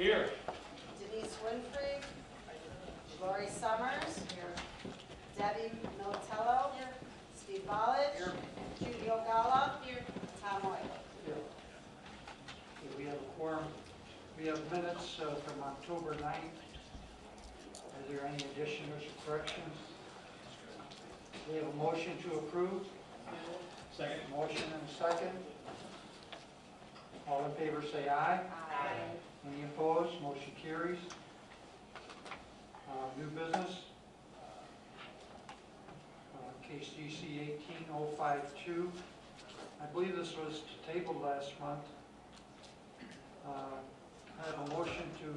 Here. Denise Winfrey. Lori Summers. Here. Debbie Militello. Here. Steve Ballage. Here. Judy Ogalla. Here. Tom White. Here. Okay, we have a quorum. We have minutes from October 9th. Are there any additions or corrections? We have a motion to approve. Second. Motion and a second. All in favor say aye. Aye. Any opposed? Motion carries. New business. Case DC 18052. I believe this was tabled last month. I have a motion to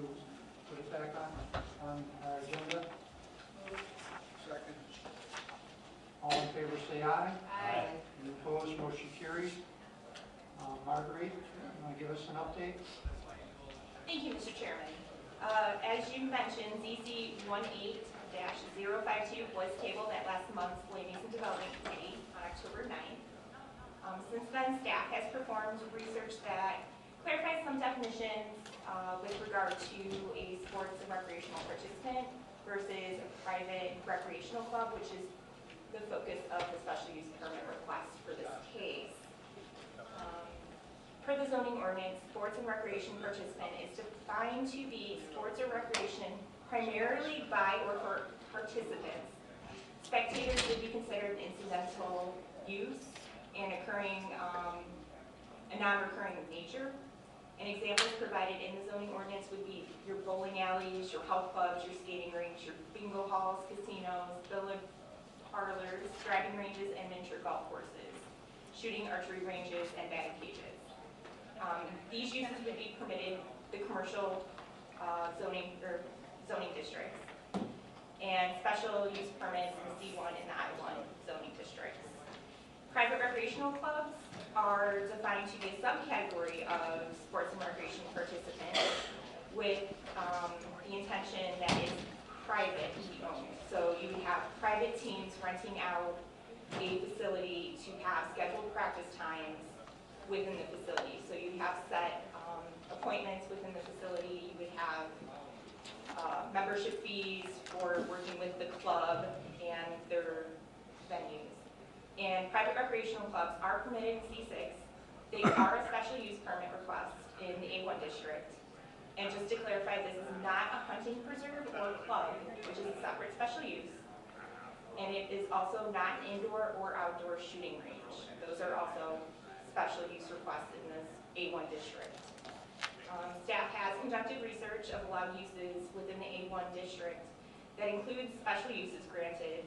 put it back on our agenda. Second. All in favor say aye. Aye. Any opposed? Motion carries. Marguerite, you want to give us an update? Thank you, Mr. Chairman. As you mentioned, ZC 18-052 was tabled at last month's Land Use and Development Committee on October 9th. Since then, staff has performed research that clarifies some definitions with regard to a sports and recreational participant versus a private recreational club, which is the focus of the special use permit request for this case. Per the zoning ordinance, sports and recreation participant is defined to be sports or recreation primarily by or for participants. Spectators would be considered incidental use and occurring a non-recurring nature. And examples provided in the zoning ordinance would be your bowling alleys, your health clubs, your skating rinks, your bingo halls, casinos, billiard parlors, driving ranges, and miniature golf courses, shooting, archery ranges, and batting cages. These uses would be permitted the commercial zoning districts and special use permits in C1 and the I1 zoning districts. Private recreational clubs are defined to be a subcategory of sports and recreation participants with the intention that it's privately owned. So you would have private teams renting out a facility to have scheduled practice times within the facility. So you have set appointments within the facility. You would have membership fees for working with the club and their venues. And private recreational clubs are permitted in C6. They are a special use permit request in the A1 district. And just to clarify, this is not a hunting preserve or club, which is a separate special use. And it is also not an indoor or outdoor shooting range. Those are also special use requests in this A1 district. Staff has conducted research of allowed uses within the A1 district that includes special uses granted.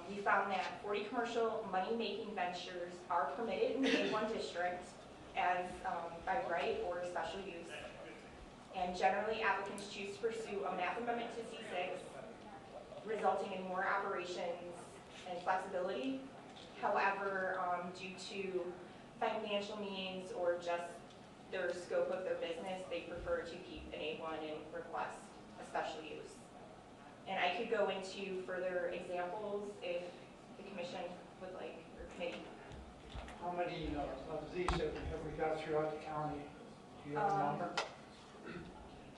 We found that 40 commercial money-making ventures are permitted in the A1 district as by right or special use. And generally, applicants choose to pursue a map amendment to C6, resulting in more operations and flexibility. However, due to financial means or just their scope of their business, they prefer to keep an A1 and request a special use. And I could go into further examples if the commission would like, or committee. How many of these have we got throughout the county? Do you have a number?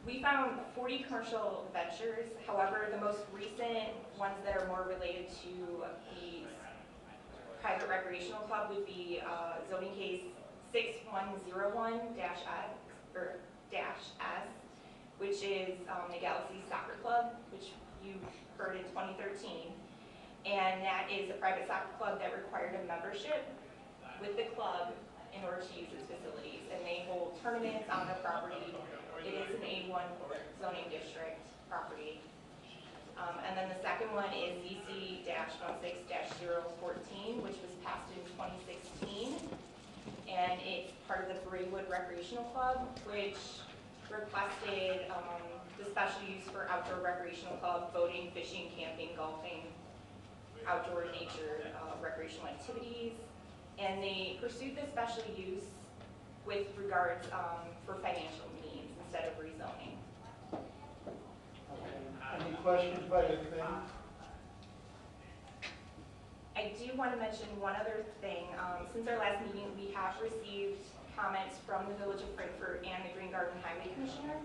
We found 40 commercial ventures. However, the most recent ones that are more related to the private recreational club would be zoning case 6101-S, which is the Galaxy Soccer Club, which you heard in 2013. And that is a private soccer club that required a membership with the club in order to use its facilities. And they hold tournaments on their property. It is an A1 zoning district property. And then the second one is ZC-16-014, which was passed in 2016. And it's part of the Braidwood Recreational Club, which requested the special use for outdoor recreational club, boating, fishing, camping, golfing, outdoor nature recreational activities. And they pursued the special use with regards for financial means instead of rezoning. Okay. Any questions by the committee? I do want to mention one other thing. Since our last meeting, we have received comments from the Village of Frankfort and the Green Garden Highway Commissioner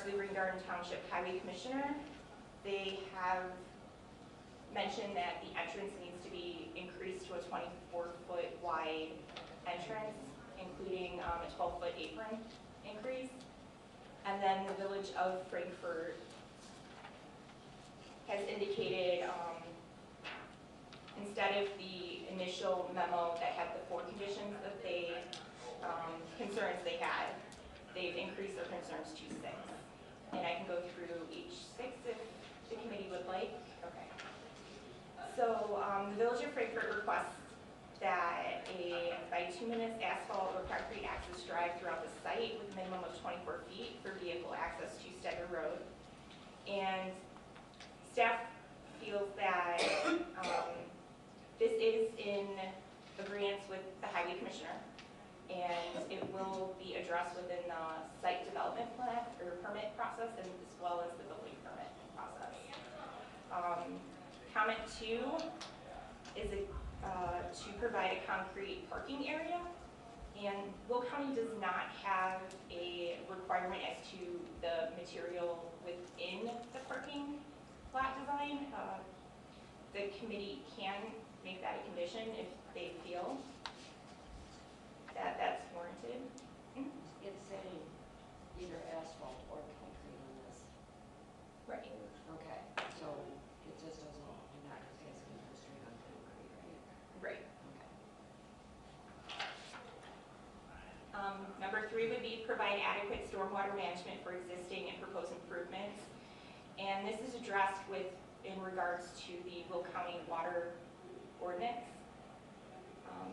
to the Green Garden Township Highway Commissioner. They have mentioned that the entrance needs to be increased to a 24-foot wide entrance, including a 12-foot apron increase. And then the Village of Frankfurt has indicated, instead of the initial memo that had the 4 conditions that they, concerns they had, they've increased their concerns to 6. And I can go through each 6 if the committee would like. Okay. So the Village of Frankfurt requests that a bituminous asphalt or concrete access drive throughout the site with a minimum of 24 feet for vehicle access to Steger Road. And staff feels that this is in agreement with the Highway Commissioner, and it will be addressed within the site development plan or permit process, and as well as the building permit process. Comment 2 is to provide a concrete parking area, and Will County does not have a requirement as to the material within the parking lot design. The committee can make that a condition if they feel that that's warranted. It's saying either asphalt or concrete on this. Right. Okay, so it just doesn't, you're not just asking for straight on concrete, right? Right. Okay. Number 3 would be provide adequate stormwater management for existing and proposed improvements. And this is addressed in regards to the Will County Water Ordinance.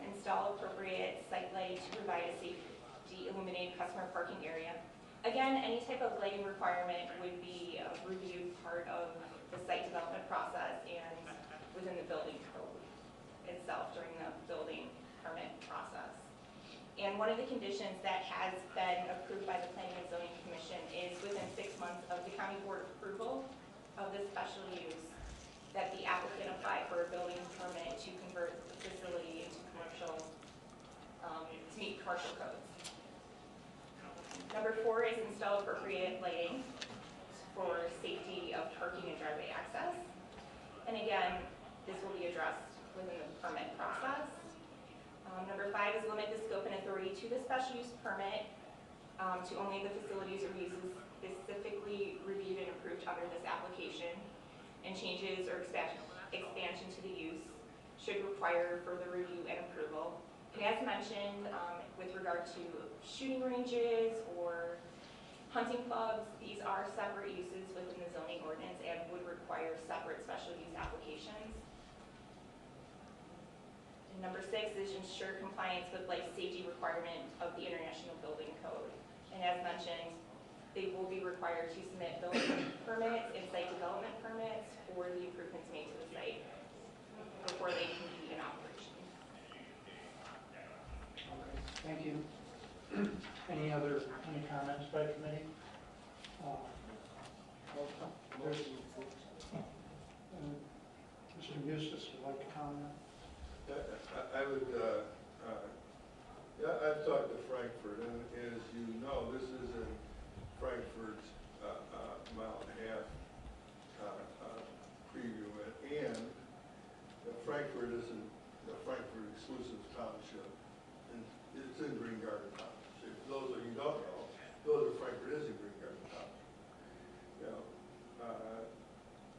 Install appropriate site lighting to provide a safe, illuminated customer parking area. Again, any type of lighting requirement would be a reviewed part of the site development process and within the building code itself during the building permit process. And one of the conditions that has been approved by the Planning and Zoning Commission is within 6 months of the county board approval of this special use, that the applicant apply for a building permit to convert the facility into commercial, to meet commercial codes. Number 4 is install appropriate lighting for safety of parking and driveway access. And again, this will be addressed within the permit process. Number 5 is limit the scope and authority to the special use permit to only the facilities or uses specifically reviewed and approved under this application, and changes or expansion to the use should require further review and approval. And as mentioned, with regard to shooting ranges or hunting clubs, these are separate uses within the zoning ordinance and would require separate special use applications. And number 6 is ensure compliance with life safety requirement of the International Building Code. And as mentioned, they will be required to submit building permits and site development permits for the improvements made to the site before they can be in operation. Okay, thank you. Any comments by committee? Mr. Eustace would like to comment. I would, I've talked to Frankfurt, and as you know, this is in Frankfurt's mile and a half preview, and Frankfurt isn't the Frankfurt exclusive township, and it's in Green Garden Township. Those of you who don't know, those of Frankfurt is in Green Garden Township. You know,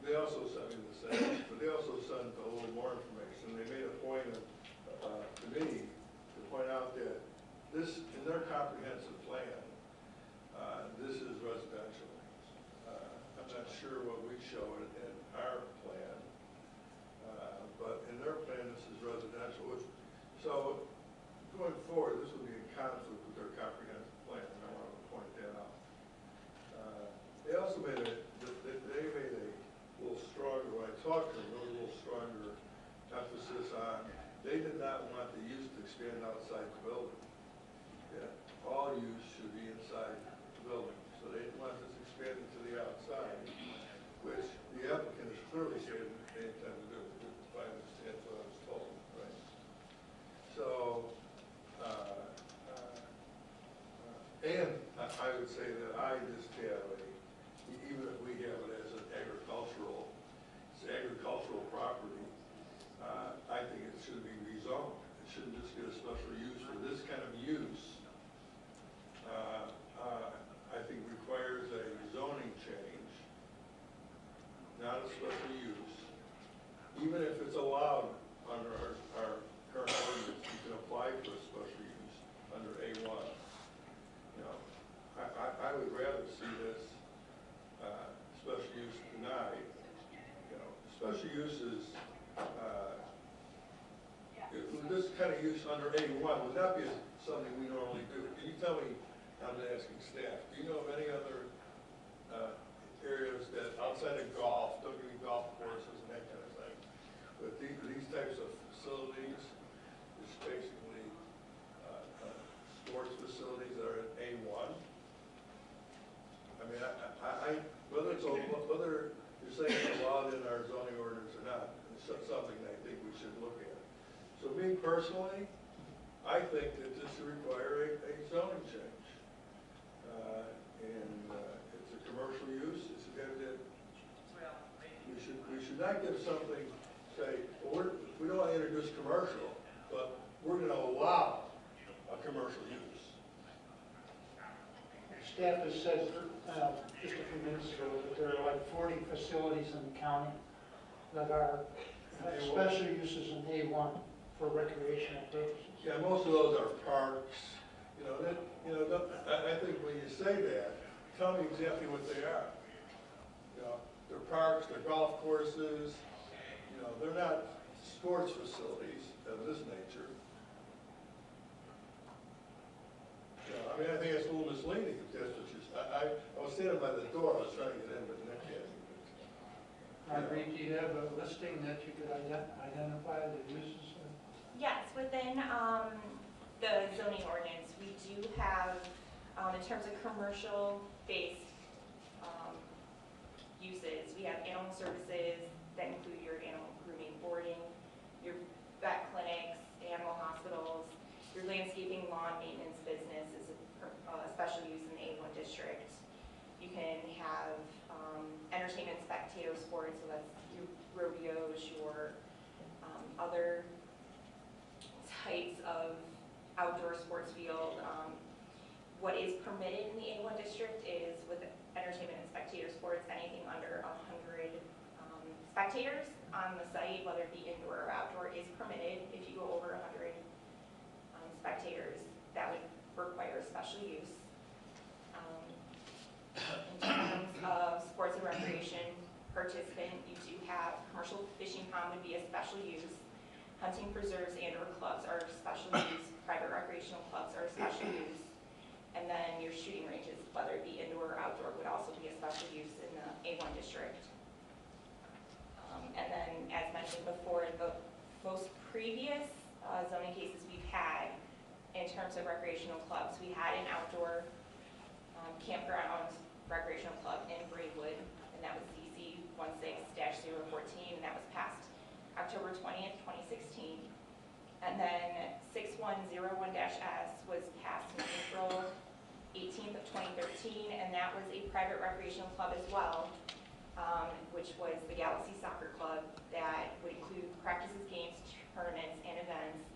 they also sent me the same, but they also sent a little more information. They made a point to me to point out that this, in their comprehensive plan, this is residential. I'm not sure what we show in our plan, but in their plan, this is residential. So going forward, this will be in conflict with their comprehensive plan, and I want to point that out. They also made a little stronger, when I talked to them, a little stronger emphasis on, they did not want the use to expand outside the building. Yeah, all use should be inside the building. So they didn't want this expanded to the outside, which the applicant has clearly stated they intend to do, if I understand what I was told, right? So, and I would say that I just have commercial uses, this kind of use under A1, would that be something we normally do? Can you tell me, I'm asking staff, do you know of any other areas that outside of golf, don't give me golf courses and that kind of thing, but these types of facilities, is basically sports facilities that are at A1? I mean, whether you're saying it's allowed in our zoning ordinance or not, it's something I think we should look at. So me personally, I think that this should require a zoning change. It's a commercial use, we should not give something, say, well, we don't want to introduce commercial, but we're going to allow a commercial use. Staff has said just a few minutes ago that there are like 40 facilities in the county that are special uses in A1 for recreational purposes. Yeah, most of those are parks. I think when you say that, tell me exactly what they are. They're parks, they're golf courses. They're not sports facilities of this nature. I mean, I think it's a little misleading if that's what you said. I was standing by the door, I was trying to get in, but Nick had me. Marguerite, do you have a listing that you could identify the uses of? Yes, within the zoning ordinance, we do have, in terms of commercial-based uses, we have animal services that include your animal grooming, boarding, your vet clinics, animal hospitals, your landscaping, lawn maintenance business is a special use in the A1 district. You can have entertainment, spectator sports, so that's your rodeos, your other types of outdoor sports field. What is permitted in the A1 district is with entertainment and spectator sports, anything under 100 spectators on the site, whether it be indoor or outdoor, is permitted. If you go over 100 spectators, that would require special use. In terms of sports and recreation participant, you do have commercial fishing pond would be a special use. Hunting preserves and or clubs are special use. Private recreational clubs are special use. And then your shooting ranges, whether it be indoor or outdoor, would also be a special use in the A1 district. And then, as mentioned before, the most previous zoning cases we've had in terms of recreational clubs, we had an outdoor campground recreational club in Braidwood, and that was ZC 16-014, and that was passed October 20th, 2016. And then 6101-S was passed in April 18th of 2013, and that was a private recreational club as well, which was the Galaxy Soccer Club that would include practices, games, tournaments, and events.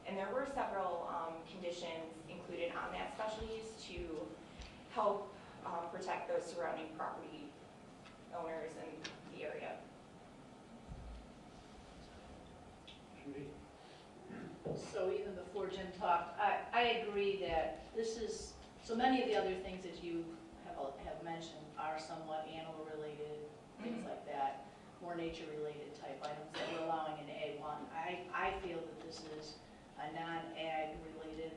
And there were several conditions included on that special use to help protect those surrounding property owners in the area. Judy? So even before Jim talked, I agree that this is, so many of the other things that you have mentioned are somewhat animal related, things like that, more nature related type items that we're allowing in A1. I feel that this is a non-ag related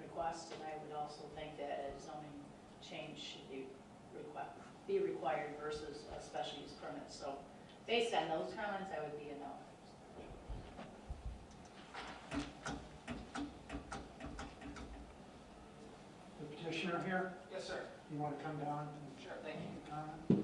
request, and I would also think that a zoning change should be required versus a special use permit. So based on those comments, I would be a no. The petitioner here, Yes, sir. you want to come down and Sure, thank you. comment?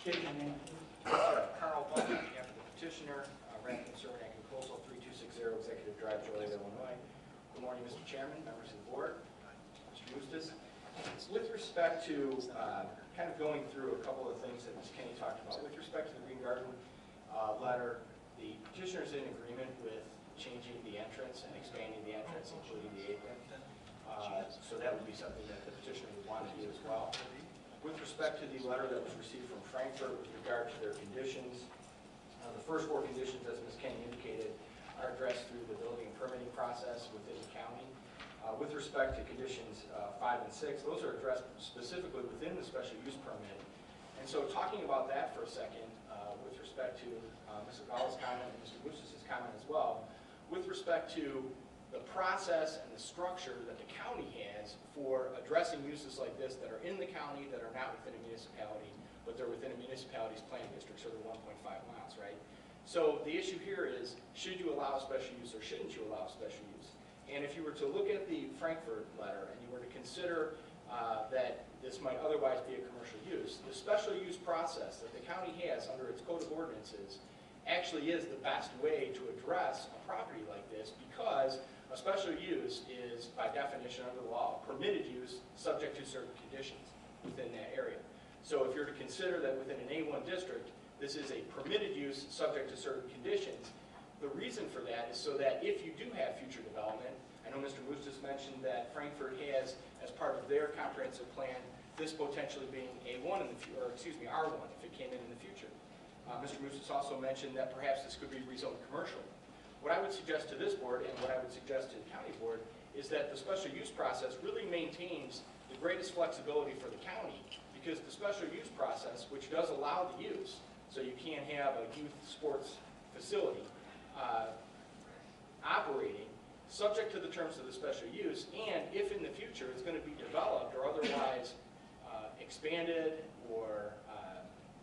State your name. Carl Bowman, on behalf of the petitioner, Rankin Survey and Proposal 3260 Executive Drive, Joliet, Illinois. Good morning, Mr. Chairman, members of the board, Mr. Eustace. It's with respect to kind of going through a couple of things that Ms. Kenny talked about. With respect to the Green Garden letter, the petitioner is in agreement with changing the entrance and expanding the entrance, including the apron. So that would be something that the petitioner would want to do as well. With respect to the letter that was received from Frankfurt with regard to their conditions, the first four conditions, as Ms. Kenny indicated, are addressed through the building and permitting process within the county. With respect to conditions 5 and 6, those are addressed specifically within the special use permit. And so talking about that for a second, with respect to Mr. Gall's comment and Mr. Boost's comment as well, with respect to the process and the structure that the county has for addressing uses like this that are in the county that are not within a municipality, but they're within a municipality's planning district, so they're 1.5 miles, right? So the issue here is, should you allow special use or shouldn't you allow special use? And if you were to look at the Frankfurt letter and you were to consider that this might otherwise be a commercial use, the special use process that the county has under its code of ordinances actually is the best way to address a property like this, because a special use is, by definition under the law, permitted use subject to certain conditions within that area. So if you're to consider that within an A1 district, this is a permitted use subject to certain conditions, the reason for that is so that if you do have future development, I know Mr. Moose just mentioned that Frankfurt has, as part of their comprehensive plan, this potentially being A1 in the future, or excuse me, R1 if it came in the future. Mr. Moose has also mentioned that perhaps this could be rezoned commercial. What I would suggest to this board and what I would suggest to the county board is that the special use process really maintains the greatest flexibility for the county, because the special use process, which does allow the use, so you can't have a youth sports facility operating subject to the terms of the special use, and if in the future it's going to be developed or otherwise expanded or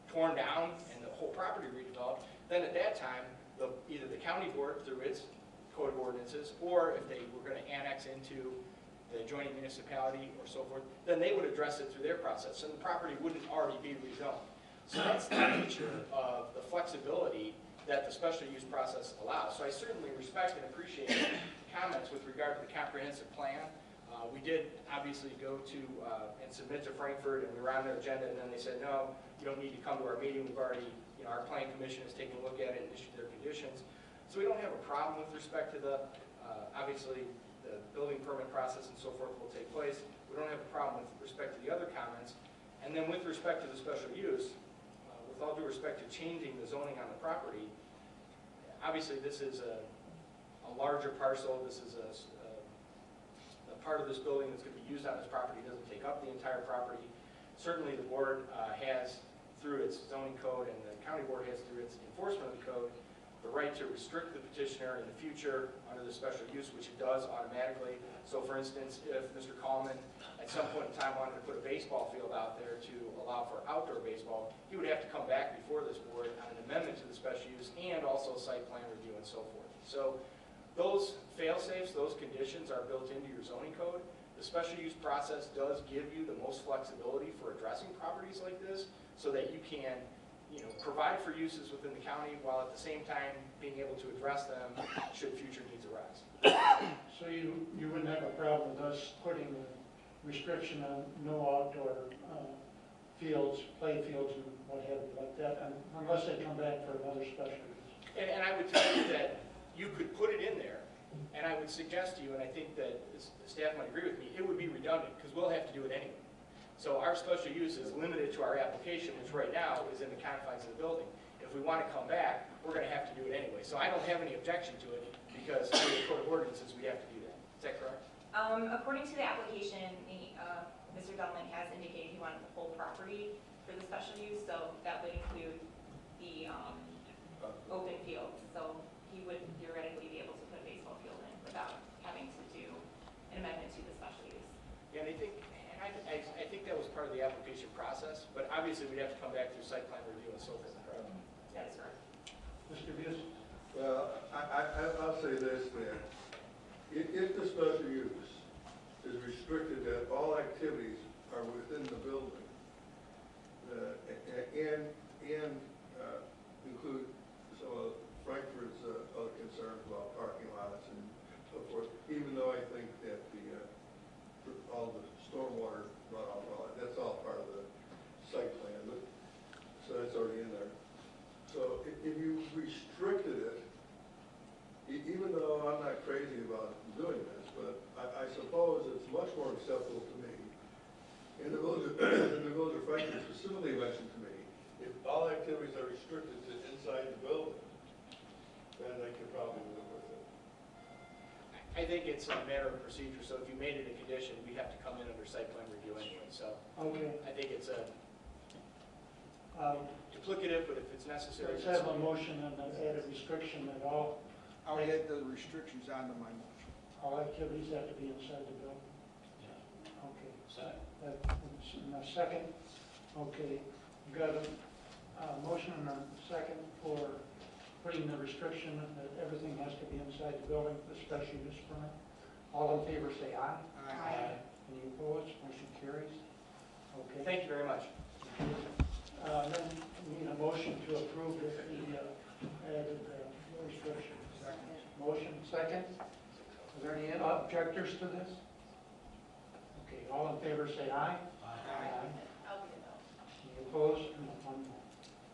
torn down and the whole property redeveloped, then at that time, either the county board through its code of ordinances, or if they were going to annex into the adjoining municipality or so forth, then they would address it through their process, and the property wouldn't already be rezoned. So that's the nature of the flexibility that the special use process allows. So I certainly respect and appreciate comments with regard to the comprehensive plan. We did obviously go to and submit to Frankfurt, and we were on their agenda, and then they said, no, you don't need to come to our meeting. We've already, our plan commission has taken a look at it and issued their conditions. So we don't have a problem with respect to the, obviously, the building permit process and so forth will take place. We don't have a problem with respect to the other comments. And then with respect to the special use, with all due respect to changing the zoning on the property, obviously this is a larger parcel. This is a part of this building that's going to be used on this property. It doesn't take up the entire property. Certainly the board has, through its zoning code, and the county board has through its enforcement of the code, the right to restrict the petitioner in the future under the special use, which it does automatically. So for instance, if Mr. Coleman at some point in time wanted to put a baseball field out there to allow for outdoor baseball, he would have to come back before this board on an amendment to the special use and also site plan review and so forth. So those fail-safes, those conditions are built into your zoning code. The special use process does give you the most flexibility for addressing properties like this so that you can provide for uses within the county while at the same time being able to address them should future needs arise. So you wouldn't have a problem with us putting a restriction on no outdoor fields, play fields and what have you like that, unless they come back for another special use? And I would tell you that you could put it in there, and I would suggest to you, and I think that the staff might agree with me, it would be redundant because we'll have to do it anyway. So our special use is limited to our application, which right now is in the confines of the building. If we want to come back, we're going to have to do it anyway. So I don't have any objection to it because under the code of ordinances, we have to do that. Is that correct? According to the application, Mr. Dullman has indicated he wanted the whole property for the special use, so that would include the open field. So he would theoretically be able to put a baseball field in without having to do an amendment to the special use. Yeah, and I think that was part of the application process, but obviously we'd have to come back through site plan review and so forth. That is correct. Mr. Buse? Well, I'll say this then. If the special use is restricted that all activities are within the building, and include some of Frankfurt's other concerns about parking lots and so forth, even though I think that all the stormwater runoff, that's all part of the site plan, so that's already in there. So if you restricted it, even though I'm not crazy about doing this, but I suppose it's much more acceptable to me. And the village of Frankfurt specifically mentioned to me, if all activities are restricted to inside the building, then they could probably live with I think it's a matter of procedure, so if you made it a condition, we have to come in under site plan review anyway. So Okay. I think it's a Um, duplicative, but if it's necessary. Let's have a motion and add a restriction that all Add the restrictions onto my motion. activities have to be inside the building. Okay. Second. And a second, okay, you got a motion and a second for putting the restriction that everything has to be inside the building, the special use permit. All in favor say aye. Aye. Any opposed? Motion carries. Okay. Thank you very much. Then we need a motion to approve the added restriction. Motion, second. Is there any objectors to this? Okay, all in favor say aye. Aye. I'll be it Any opposed? None.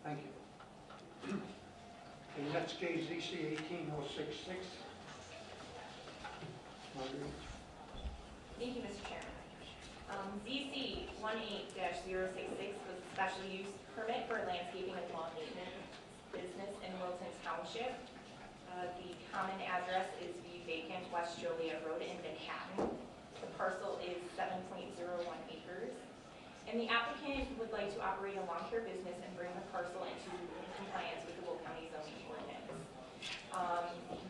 Thank you. Okay, next case, ZC 18066. Marguerite. Thank you, Mr. Chairman. ZC 18-066 was a special use permit for landscaping and lawn maintenance business in Wilton Township. The common address is the vacant West Joliet Road in Manhattan. The parcel is 7.01 acres. And the applicant would like to operate a lawn care business and bring the parcel into compliance with the Will County zoning ordinance.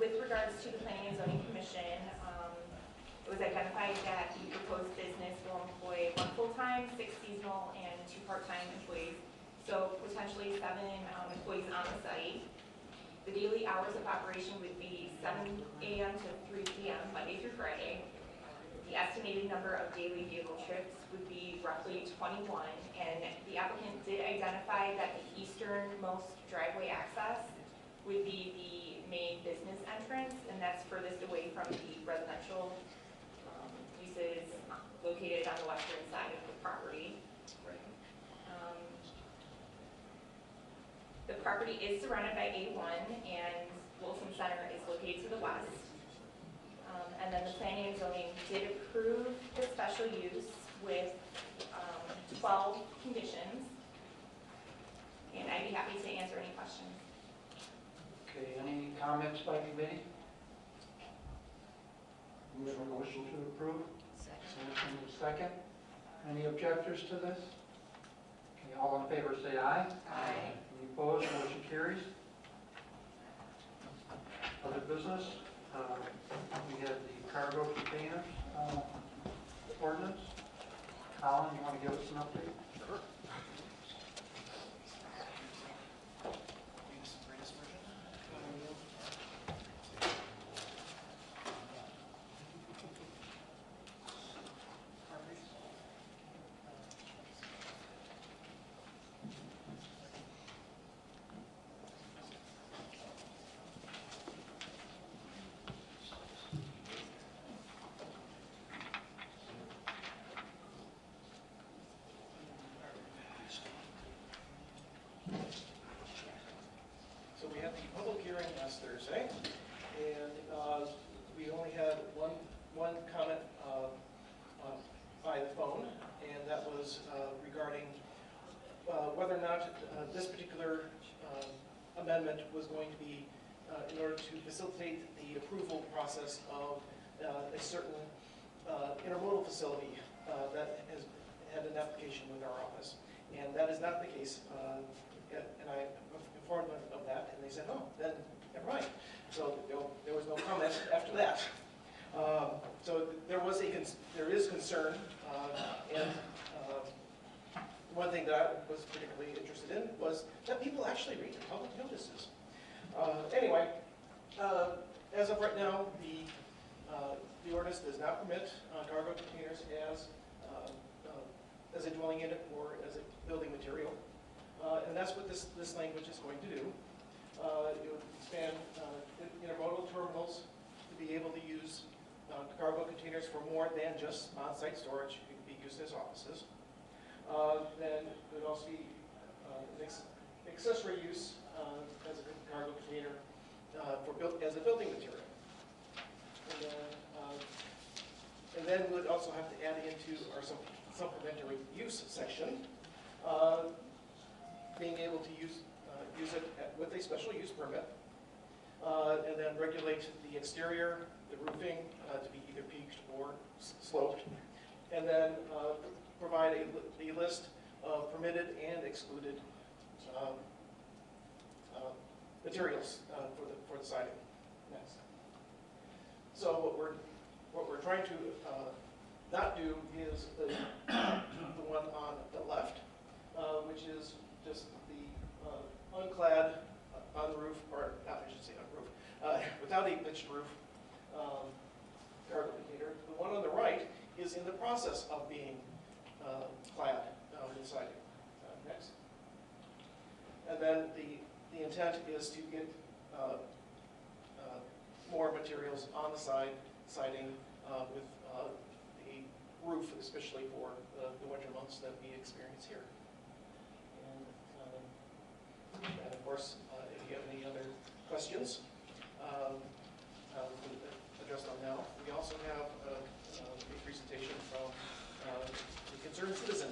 With regards to the Planning and Zoning Commission, it was identified that the proposed business will employ 1 full-time, 6 seasonal, and 2 part-time employees, so potentially 7 employees on the site. The daily hours of operation would be 7 a.m. to 3 p.m., Monday through Friday. The estimated number of daily vehicle trips would be roughly 21, and the applicant did identify that the easternmost driveway access would be the main business entrance, and that's furthest away from the residential uses located on the western side of the property. The property is surrounded by A1, and Wilson Center is located to the west. And then the Planning and Zoning did approve the special use with 12 conditions. And I'd be happy to answer any questions. Okay, any comments by committee? We have a motion to approve. Motion is second. Any objectors to this? Okay, all in favor say aye. Aye. Any opposed? Motion carries. Other business? We have the cargo containers ordinance. Colin, you want to give us an update? Sure. So we had the public hearing last Thursday, and we only had one comment by the phone, and that was regarding whether or not this particular amendment was going to be in order to facilitate the approval process of a certain intermodal facility that has had an application with our office. And that is not the case. And I informed them of that, and they said, oh, then never mind. So there was no comment after that. So there is concern, and one thing that I was particularly interested in was that people actually read the public notices. Anyway, as of right now, the ordinance does not permit cargo containers as a dwelling unit or as a building material. And that's what this language is going to do. It would expand intermodal terminals to be able to use cargo containers for more than just on-site storage. It could be used as offices. Then it would also be accessory use as a cargo container as a building material. And then we would also have to add into our supplementary use section, being able to use it with a special use permit, and then regulate the exterior the roofing to be either peaked or sloped, and then provide a list of permitted and excluded materials for the siding. Next. So what we're trying to not do is the one on the left, which is just the unclad on roof, or not, I should say on roof, without a pitched roof cargo container. The one on the right is in the process of being clad with siding. Next. And then the intent is to get more materials on the siding with the roof, especially for the winter months that we experience here. And of course, if you have any other questions, we can address them now. We also have a presentation from the concerned citizen.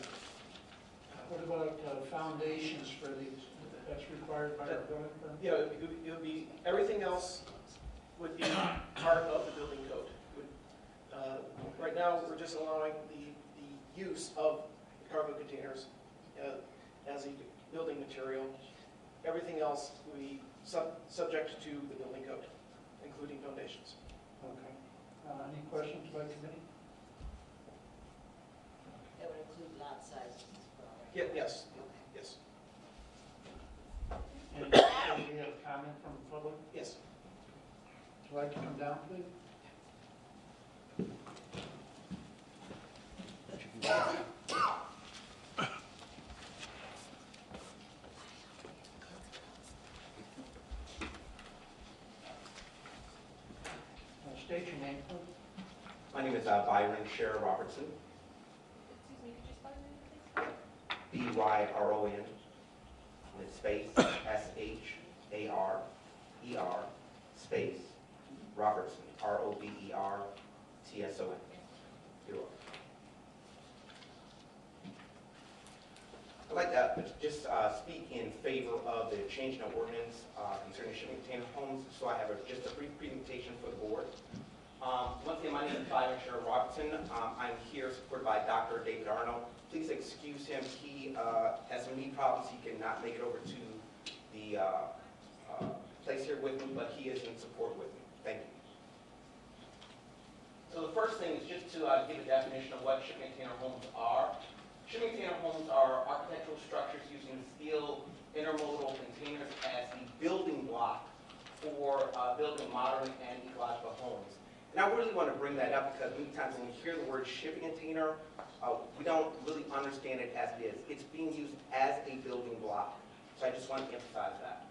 What about foundations for these? That's required by our building permit? Yeah, it would be, everything else would be part of the building code. Right now, we're just allowing the use of cargo containers as a building material. Everything else will be subject to the building code, including foundations. Okay. Any questions by committee? That would include lot sizes as well. Yeah, yes, yes, And do we have a comment from the public? yes. Would you like to come down, please? State your name, please. My name is Byron Sher Robertson, Excuse me, could you spell your name, please? B-Y-R-O-N, with space, S-H-A-R-E-R, space, Robertson, R-O-B-E-R-T-S-O-N. You're welcome. I'd like to just speak in favor of the change in ordinance concerning shipping container homes, so I have just a brief presentation for the board. Once again, my name is Byron Sher Robertson. I'm here supported by Dr. David Arnold. Please excuse him. He has some knee problems. He cannot make it over to the place here with me, but he is in support with me. Thank you. So the first thing is just to give a definition of what shipping container homes are. Shipping container homes are architectural structures using steel intermodal containers as the building block for building modern and ecological homes. And I really want to bring that up because many times when we hear the word shipping container, we don't really understand it as it is. It's being used as a building block. So I just want to emphasize that.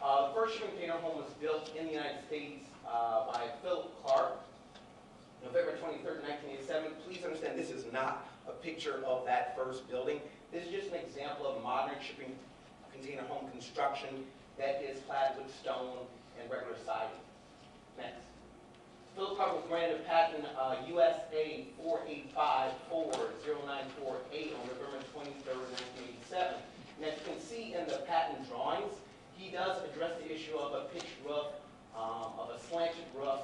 The first shipping container home was built in the United States by Philip Clark, November 23rd, 1987. Please understand this is not a picture of that first building. This is just an example of modern shipping container home construction that is clad with stone and regular siding. Next. Philip Clark was granted a patent USA 4854094A on November 23rd, 1987. And as you can see in the patent drawings, he does address the issue of a pitched roof, of a slanted roof,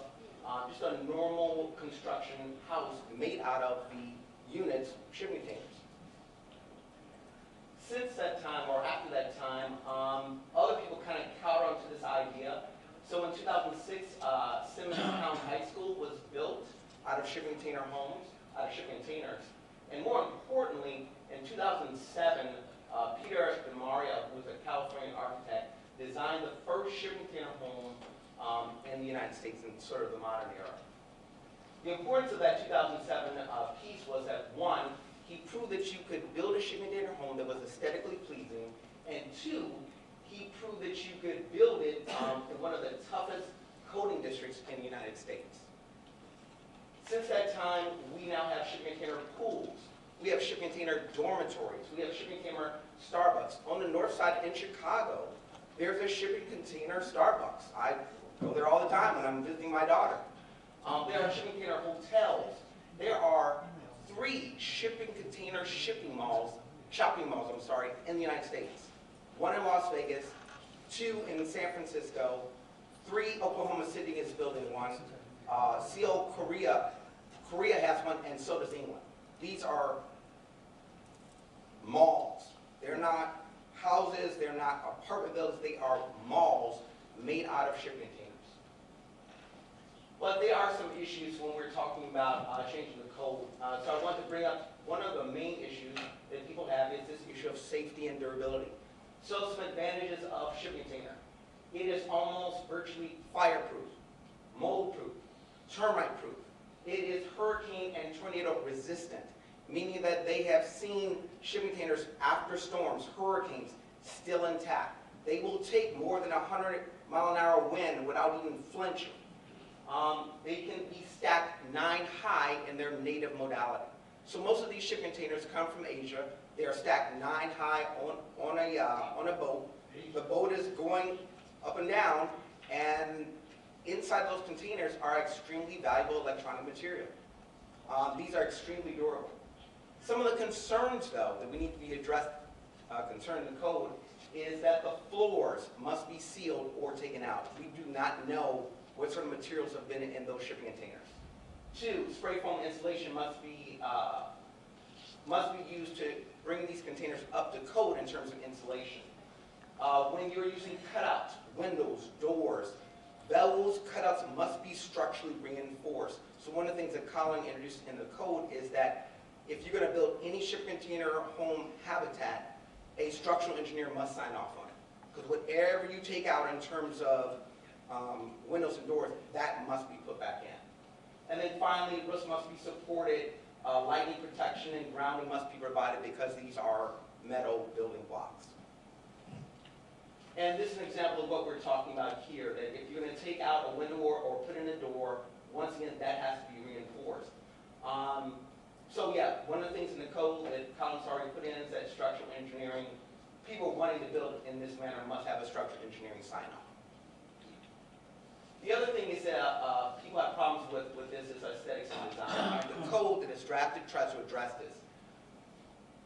just a normal construction house made out of the units, shipping containers. Since that time, or after that time, other people kind of caught on to this idea. So in 2006, Simmons Town High School was built out of shipping container homes, out of shipping containers. And more importantly, in 2007, Peter DeMaria, who was a California architect, designed the first shipping container home in the United States in sort of the modern era. The importance of that 2007 piece was that, one, he proved that you could build a shipping container home that was aesthetically pleasing, and two, he proved that you could build it in one of the toughest coating districts in the United States. Since that time, we now have shipping container pools. We have shipping container dormitories. We have shipping container Starbucks. On the north side in Chicago, there's a shipping container Starbucks. I go there all the time when I'm visiting my daughter. There are shipping container hotels. There are 3 shipping container shopping malls, in the United States. 1 in Las Vegas, 2 in San Francisco, 3, Oklahoma City is building one. Seoul, Korea has one, and so does England. These are malls. They're not houses, they're not apartment buildings, they are malls made out of shipping containers. But there are some issues when we're talking about changing the code. So I want to bring up one of the main issues that people have is this issue of safety and durability. So some advantages of shipping container. It is almost virtually fireproof, mold-proof, termite-proof. It is hurricane and tornado resistant, meaning that they have seen shipping containers after storms, hurricanes, still intact. They will take more than 100-mile-an-hour wind without even flinching. They can be stacked 9 high in their native modality. So most of these shipping containers come from Asia. They are stacked 9 high on a boat. The boat is going up and down, and inside those containers are extremely valuable electronic material. These are extremely durable. Some of the concerns, though, that we need to be addressed concerning the code is that the floors must be sealed or taken out. We do not know what sort of materials have been in those shipping containers. 2, spray foam insulation must be used to bring these containers up to code in terms of insulation. When you're using cutouts, windows, doors, those cutouts must be structurally reinforced. So one of the things that Colin introduced in the code is that if you're going to build any shipping container home habitat, a structural engineer must sign off on it. Because whatever you take out in terms of windows and doors, that must be put back in. And then finally, roofs must be supported, lightning protection and grounding must be provided because these are metal building blocks. And this is an example of what we're talking about here, that if you're going to take out a window or put in a door, once again, that has to be reinforced. So yeah, one of the things in the code that Colin's already put in is that structural engineering, people wanting to build in this manner must have a structural engineering sign-off. The other thing is that people have problems with this is aesthetics and design. The code that is drafted tries to address this.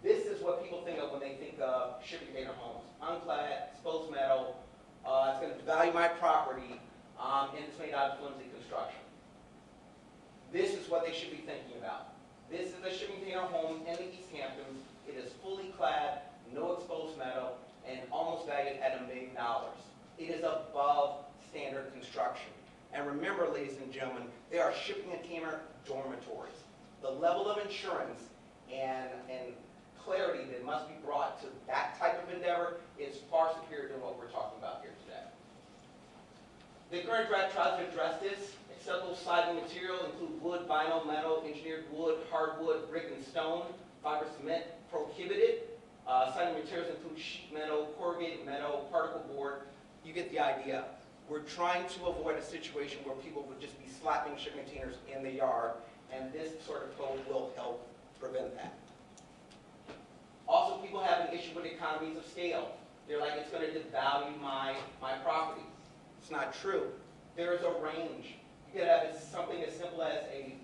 This is what people think of when they think of shipping container homes. Unclad, exposed metal, it's going to devalue my property, and it's made out of flimsy construction. This is what they should be thinking about. This is a shipping container home in the East Hamptons. It is fully clad, no exposed metal, and almost valued at $1 million. It is above standard construction. And remember, ladies and gentlemen, they are shipping container dormitories. The level of insurance and clarity that must be brought to that type of endeavor is far superior than what we're talking about here today. The current draft tries to address this. Acceptable siding material include wood, vinyl, metal, engineered wood, hardwood, brick and stone, fiber cement prohibited. Siding materials include sheet metal, corrugated metal, particle board. You get the idea. We're trying to avoid a situation where people would just be slapping shipping containers in the yard, and this sort of code will help prevent that. Also, people have an issue with economies of scale. They're like, it's going to devalue my property. It's not true. There is a range. You could have something as simple as a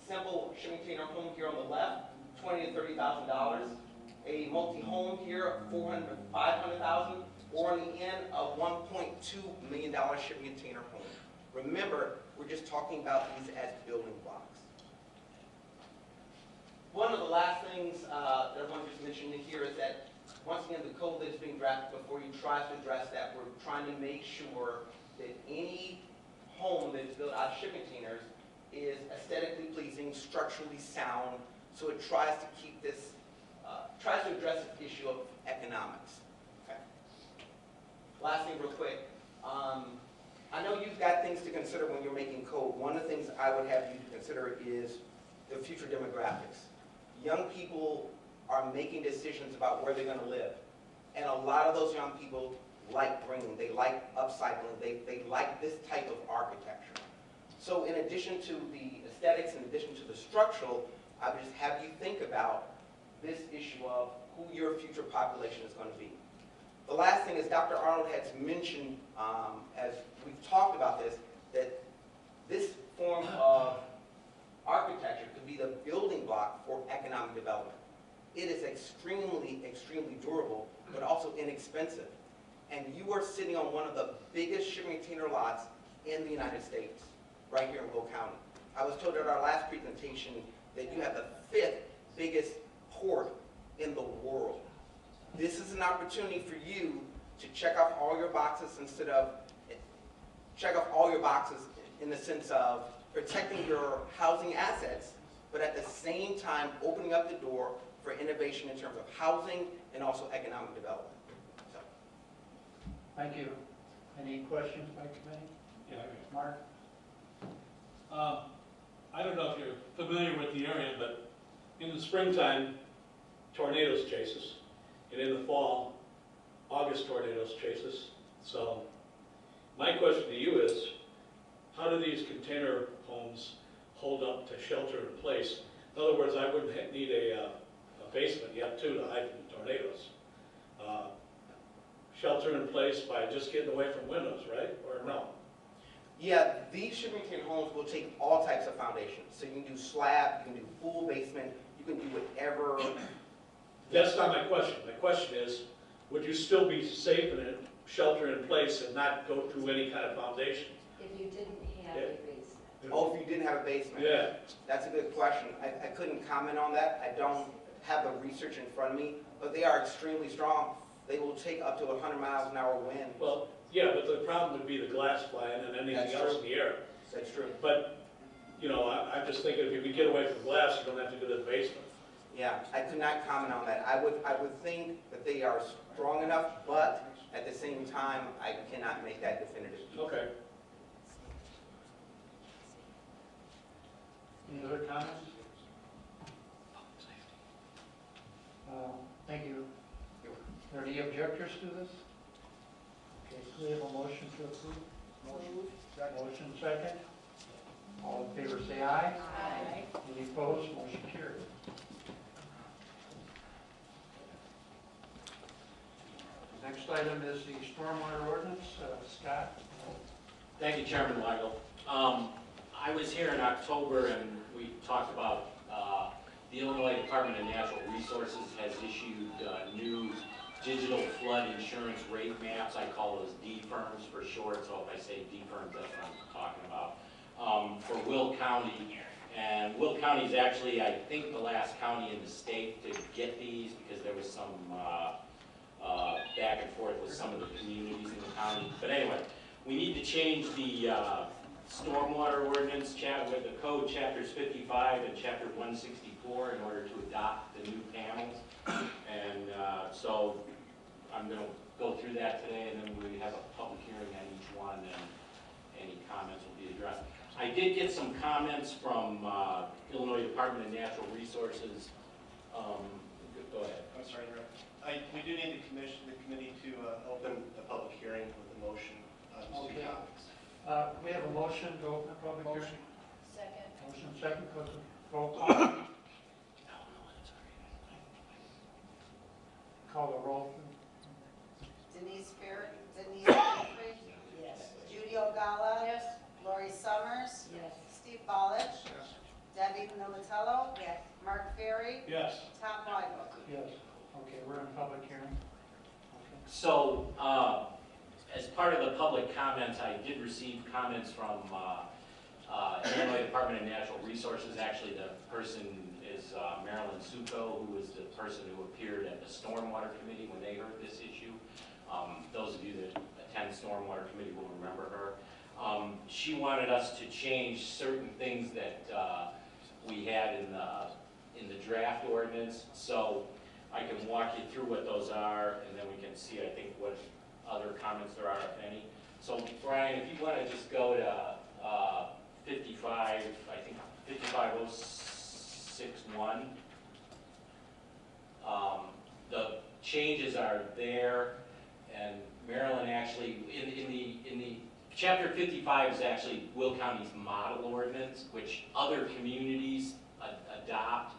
simple shipping container home here on the left, $20,000 to $30,000. A multi-home here, $400,000 to $500,000, or on the end, a $1.2 million shipping container home. Remember, we're just talking about these as building blocks. One of the last things that I want to just mention in here is that, once again, the code that is being drafted before you tries to address that. We're trying to make sure that any home that is built out of shipping containers is aesthetically pleasing, structurally sound, so it tries to keep this, tries to address the issue of economics. Okay. Last thing real quick. I know you've got things to consider when you're making code. One of the things I would have you to consider is the future demographics. Young people are making decisions about where they're going to live. And a lot of those young people like bringing, they like upcycling, they like this type of architecture. So in addition to the aesthetics, in addition to the structural, I would just have you think about this issue of who your future population is going to be. The last thing is Dr. Arnold has mentioned, as we've talked about this, that this form of architecture could be the building block for economic development. It is extremely, extremely durable, but also inexpensive. And you are sitting on one of the biggest shipping container lots in the United States, right here in Will County. I was told at our last presentation that you have the 5th biggest port in the world. This is an opportunity for you to check off all your boxes in the sense of protecting your housing assets, but at the same time opening up the door for innovation in terms of housing and also economic development. So, Thank you. Any questions by committee? Yeah. Mark? I don't know if you're familiar with the area, but in the springtime, tornadoes chase us. And in the fall, August tornadoes chase us. So my question to you is, how do these container homes hold up to shelter in place? In other words, I wouldn't need a basement yet too to hide from the tornadoes. Shelter in place by just getting away from windows, right? Or no? yeah, these shipping container homes will take all types of foundations. So you can do slab, you can do full basement, you can do whatever. That's not my question. My question is, would you still be safe and shelter in place and not go through any kind of foundation? If you didn't have a basement. Oh, if you didn't have a basement? Yeah. That's a good question. I couldn't comment on that. I don't have the research in front of me, but they are extremely strong. They will take up to 100 miles an hour wind. Well, yeah, but the problem would be the glass flying and anything That's else true. in the air. That's true. But, you know, I'm just thinking if you could get away from glass, you don't have to go to the basement. Yeah, I could not comment on that. I would think that they are strong enough, but at the same time, I cannot make that definitive. Okay. Any other comments? Thank you. Are there any objectors to this? Okay, so we have a motion to approve. Motion second. All in favor say aye. Aye. Any opposed? Motion carried. Next item is the stormwater ordinance. Scott? Thank you, Chairman Weigel. I was here in October and we talked about the Illinois Department of Natural Resources has issued new digital flood insurance rate maps. I call those DFIRMs for short, so if I say DFIRMs, that's what I'm talking about, for Will County. And Will County is actually, I think, the last county in the state to get these because there was some back and forth with some of the communities in the county. But anyway, we need to change the stormwater ordinance with the code chapters 55 and chapter 164 in order to adopt the new panels. And so I'm going to go through that today, and then we have a public hearing on each one, and any comments will be addressed. I did get some comments from Illinois Department of Natural Resources. Go ahead. I'm sorry, Rick. We do need the committee to open a public hearing with a motion on two Okay. topics. We have a motion to open a public hearing. Second. Motion second, roll call. Call the roll. Denise Winfrey? Yes. Judy Ogala? Yes. Lori Summers? Yes. Steve Ballage? Debbie Militello? Yes. Mark Ferry? Yes. Tom Weigel? Yes. Okay, we're in public hearing. Okay. So, as part of the public comments, I did receive comments from Illinois Department of Natural Resources. Actually, the person is Marilyn Succo, who was the person who appeared at the Stormwater Committee when they heard this issue. Those of you that attend Stormwater Committee will remember her. She wanted us to change certain things that we had in the draft ordinance. So I can walk you through what those are, and then we can see, I think, what other comments there are, if any. So Brian, if you want to just go to 55, I think 55061. The changes are there, and Maryland actually, in the chapter 55 is actually Will County's model ordinance, which other communities adopt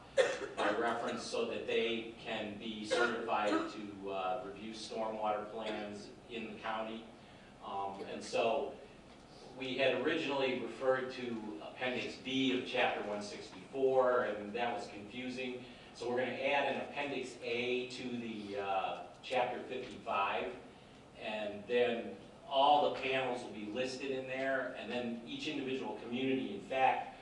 by reference so that they can be certified to review stormwater plans in the county. And so we had originally referred to Appendix B of Chapter 164, and that was confusing. So we're going to add an Appendix A to the Chapter 55, and then all the panels will be listed in there, and then each individual community, in fact,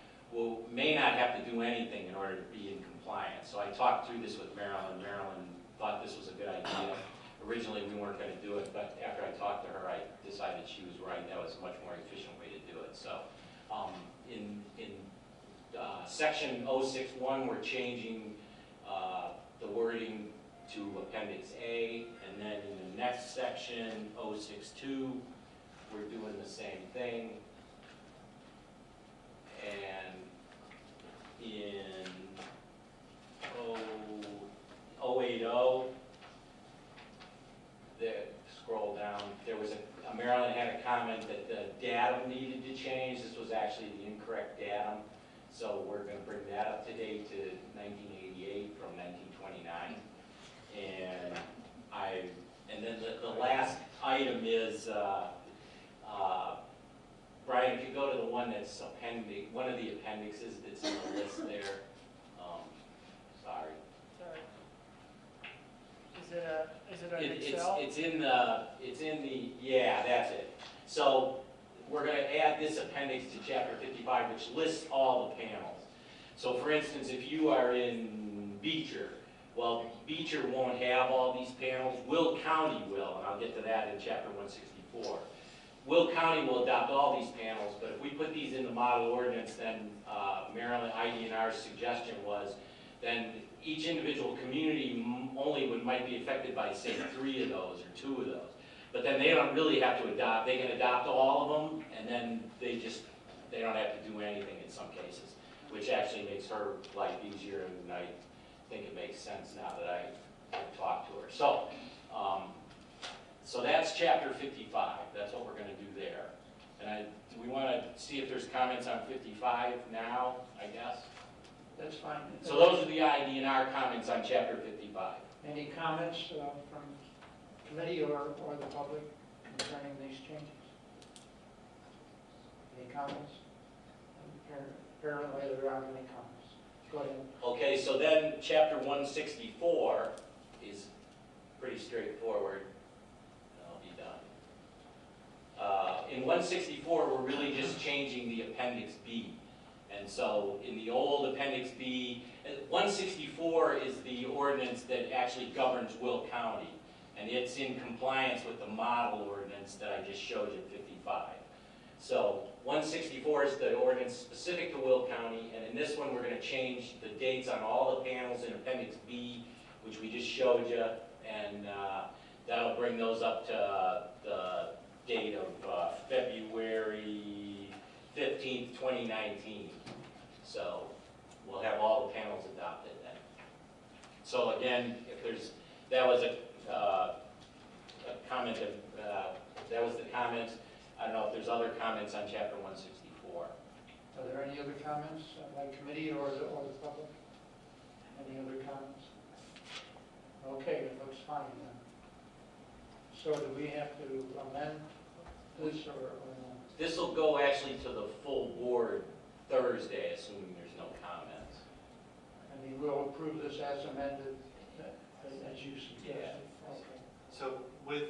may not have to do anything in order to be in compliance. So I talked through this with Marilyn. Marilyn thought this was a good idea. Originally, we weren't going to do it, but after I talked to her, I decided she was right. That was a much more efficient way to do it. So in section 061, we're changing the wording to Appendix A, and then in the next section, 062, we're doing the same thing. And in 080, scroll down, there was Marilyn had a comment that the datum needed to change. This was actually the incorrect datum. So we're going to bring that up to date to 1988 from 1929. And then the last item is, Brian, if you go to the one that's one of the appendixes that's in the list there. Sorry. Is it an Excel? It's in the, yeah, that's it. So we're going to add this appendix to chapter 55, which lists all the panels. So for instance, if you are in Beecher, well, Beecher won't have all these panels. Will County will, and I'll get to that in chapter 164. Will County will adopt all these panels, but if we put these in the model ordinance, then Maryland IDNR's suggestion was, then each individual community might be affected by, say, 3 of those or 2 of those. But then they don't really have to adopt. They can adopt all of them, and then they don't have to do anything in some cases, which actually makes her life easier, and I think it makes sense now that I've talked to her. So, so that's chapter 55. That's what we're going to do there. And do we want to see if there's comments on 55 now, I guess? That's fine. So those are the IDNR comments on chapter 55. Any comments from committee or the public concerning these changes? Any comments? Apparently there aren't any comments. Go ahead. Okay, so then chapter 164 is pretty straightforward. I'll be done. In 164, we're really just changing the Appendix B. And so in the old Appendix B, 164 is the ordinance that actually governs Will County. And it's in compliance with the model ordinance that I just showed you, 55. So 164 is the ordinance specific to Will County, and in this one we're going to change the dates on all the panels in Appendix B, which we just showed you, and that'll bring those up to the date of February 15th, 2019. So we'll have all the panels adopted then. So again, if there's, that was a comment of, that was the comment. I don't know if there's other comments on chapter 164. Are there any other comments by committee or the public? Any other comments? Okay, it looks fine then. So do we have to amend this or no? This will go actually to the full board Thursday, assuming there's no comments. I mean, we'll approve this as amended, as you suggested. Okay. So with,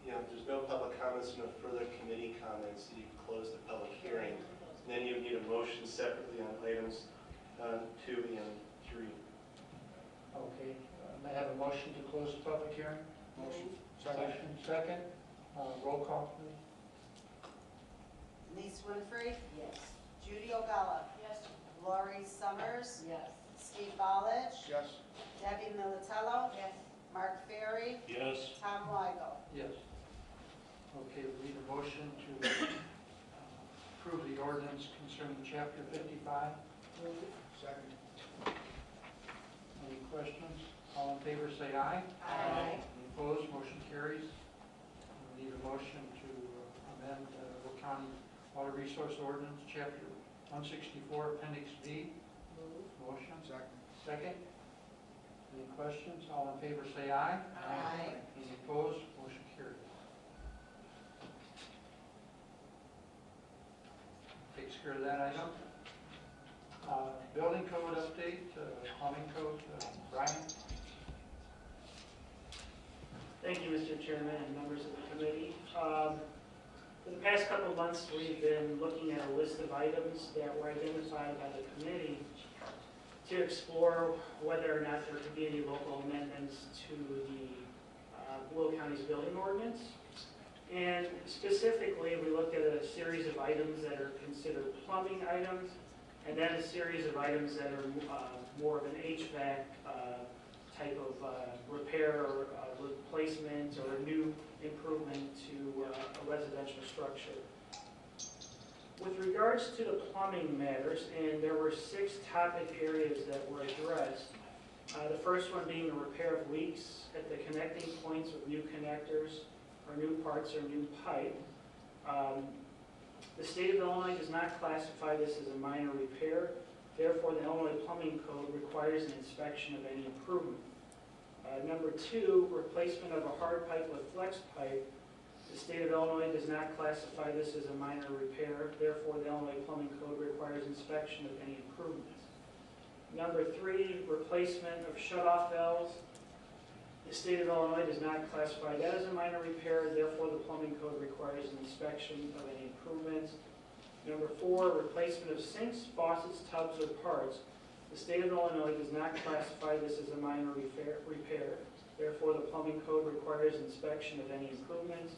there's no public comments, no further committee comments, so you can close the public hearing. And then you would need a motion separately on items 2 and 3. Okay, may I have a motion to close the public hearing? Motion. Motion second. Roll call, please. Lise Winfrey, Yes. Judy Ogala, Yes. Lori Summers, Yes. Steve Ballage, Yes. Debbie Militello, Yes. Mark Ferry, Yes. Tom Weigel. Yes. Okay, we need a motion to approve the ordinance concerning chapter 55. Second. Any questions? All in favor say aye. Aye. Any opposed? Motion carries. We need a motion to amend Will County Water Resource Ordinance, chapter 164, appendix B. Motion. Second. Second. Any questions? All in favor say aye. Aye. Any opposed? Motion carries. Takes care of that item. Building code update, plumbing code, Brian? Thank you, Mr. Chairman and members of the committee. For the past couple of months, we've been looking at a list of items that were identified by the committee to explore whether or not there could be any local amendments to the Will County's building ordinance. And specifically, we looked at a series of items that are considered plumbing items, and then a series of items that are more of an HVAC type of repair or replacement or a new improvement to a residential structure. With regards to the plumbing matters, and there were 6 topic areas that were addressed. The first one being the repair of leaks at the connecting points with new connectors or new parts or new pipe. The state of Illinois does not classify this as a minor repair. Therefore, the Illinois Plumbing Code requires an inspection of any improvement. Number 2, replacement of a hard pipe with flex pipe. The state of Illinois does not classify this as a minor repair. Therefore, the Illinois Plumbing Code requires inspection of any improvements. Number 3, replacement of shutoff valves. The state of Illinois does not classify that as a minor repair. Therefore, the Plumbing Code requires an inspection of any improvements. Number 4, replacement of sinks, faucets, tubs, or parts. The state of Illinois does not classify this as a minor repair. Therefore, the Plumbing Code requires inspection of any improvements.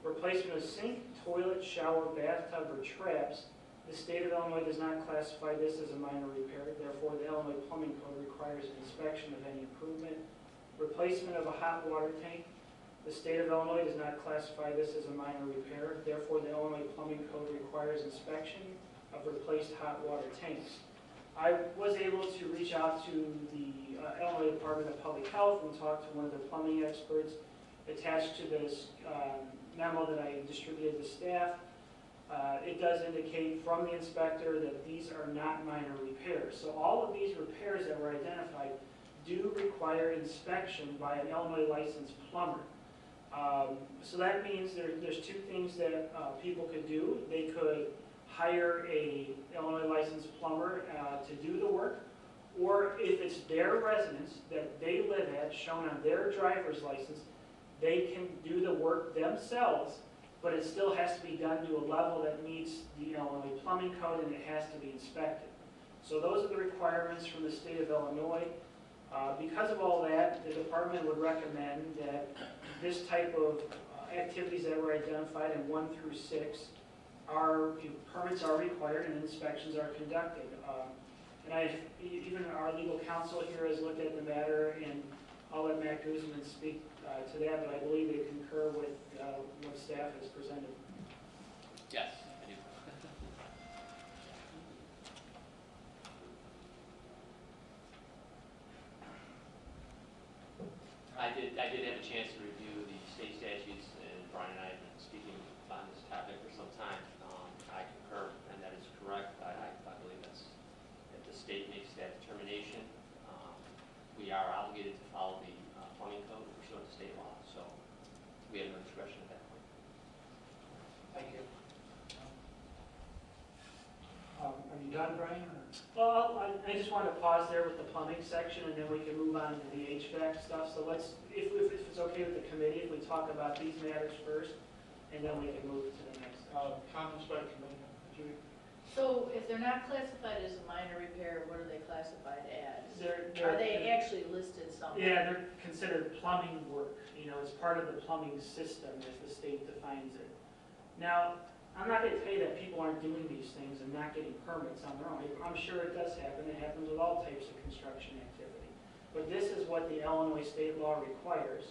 Replacement of sink, toilet, shower, bathtub, or traps. The state of Illinois does not classify this as a minor repair. Therefore, the Illinois Plumbing Code requires an inspection of any improvement. Replacement of a hot water tank. The state of Illinois does not classify this as a minor repair. Therefore, the Illinois Plumbing Code requires inspection of replaced hot water tanks. I was able to reach out to the Illinois Department of Public Health and talk to one of the plumbing experts. Attached to this memo that I distributed to staff, it does indicate from the inspector that these are not minor repairs. So all of these repairs that were identified do require inspection by an Illinois licensed plumber. So that means there's 2 things that people could do. They could hire a Illinois licensed plumber to do the work, or if it's their residence that they live at, shown on their driver's license, they can do the work themselves, but it still has to be done to a level that meets the Illinois Plumbing Code, and it has to be inspected. So those are the requirements from the state of Illinois. Because of all that, the department would recommend that this type of activities that were identified in 1 through 6 permits are required and inspections are conducted. And even our legal counsel here has looked at the matter, and I'll let Matt Guzman speak to that, but I believe they concur with what staff has presented. Yes, I do. I did have a chance to review the state statutes, and Brian and I have been speaking on this topic for some time. I concur, and that is correct. I believe that the state makes that determination. We are obligated to follow the plumbing code pursuant to state law, so we have no discretion at that point. Thank you. Are you done, Brian? Or? Well, I just want to pause there with the plumbing section, and then we can move on to the HVAC stuff. So let's, if it's okay with the committee, if we talk about these matters first, and then we can move to the next. Comments by committee? Judy? So if they're not classified as a minor repair, what are they classified as? Are they They're actually listed somewhere? Yeah, they're considered plumbing work. You know, it's part of the plumbing system as the state defines it. Now, I'm not going to tell you that people aren't doing these things and not getting permits on their own. I'm sure it does happen. It happens with all types of construction activity. But this is what the Illinois state law requires.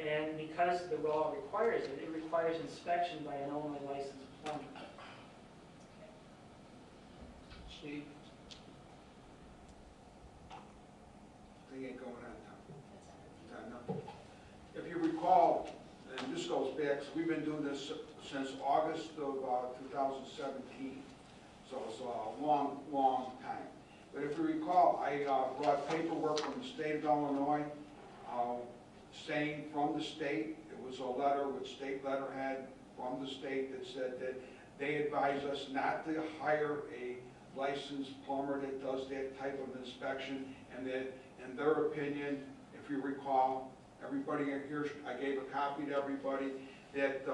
And because the law requires it, it requires inspection by an Illinois licensed plumber. Steve? Thing ain't going on now. If you recall, and this goes back, so we've been doing this since August of 2017, so it's a long, long time. But if you recall, I brought paperwork from the state of Illinois saying from the state, it was a letter with state letterhead from the state that said that they advise us not to hire a licensed plumber that does that type of inspection, and that in their opinion, if you recall, everybody here, I gave a copy to everybody, that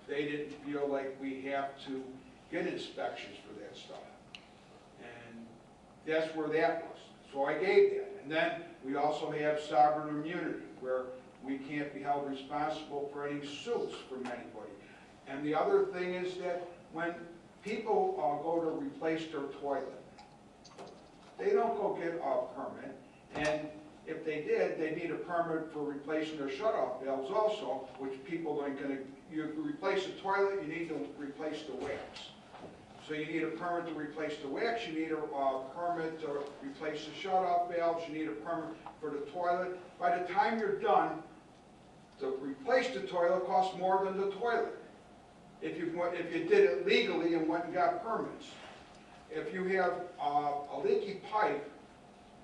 they didn't feel like we have to get inspections for that stuff. And that's where that was. So I gave that. And then we also have sovereign immunity, where we can't be held responsible for any suits from anybody. And the other thing is that when people go to replace their toilet, they don't go get a permit. And if they did, they need a permit for replacing their shut-off valves also, which people aren't gonna, you replace the toilet, you need to replace the wax. So you need a permit to replace the wax, you need a permit to replace the shut-off valves, you need a permit for the toilet. By the time you're done, to replace the toilet costs more than the toilet. If you did it legally and went and got permits. If you have a leaky pipe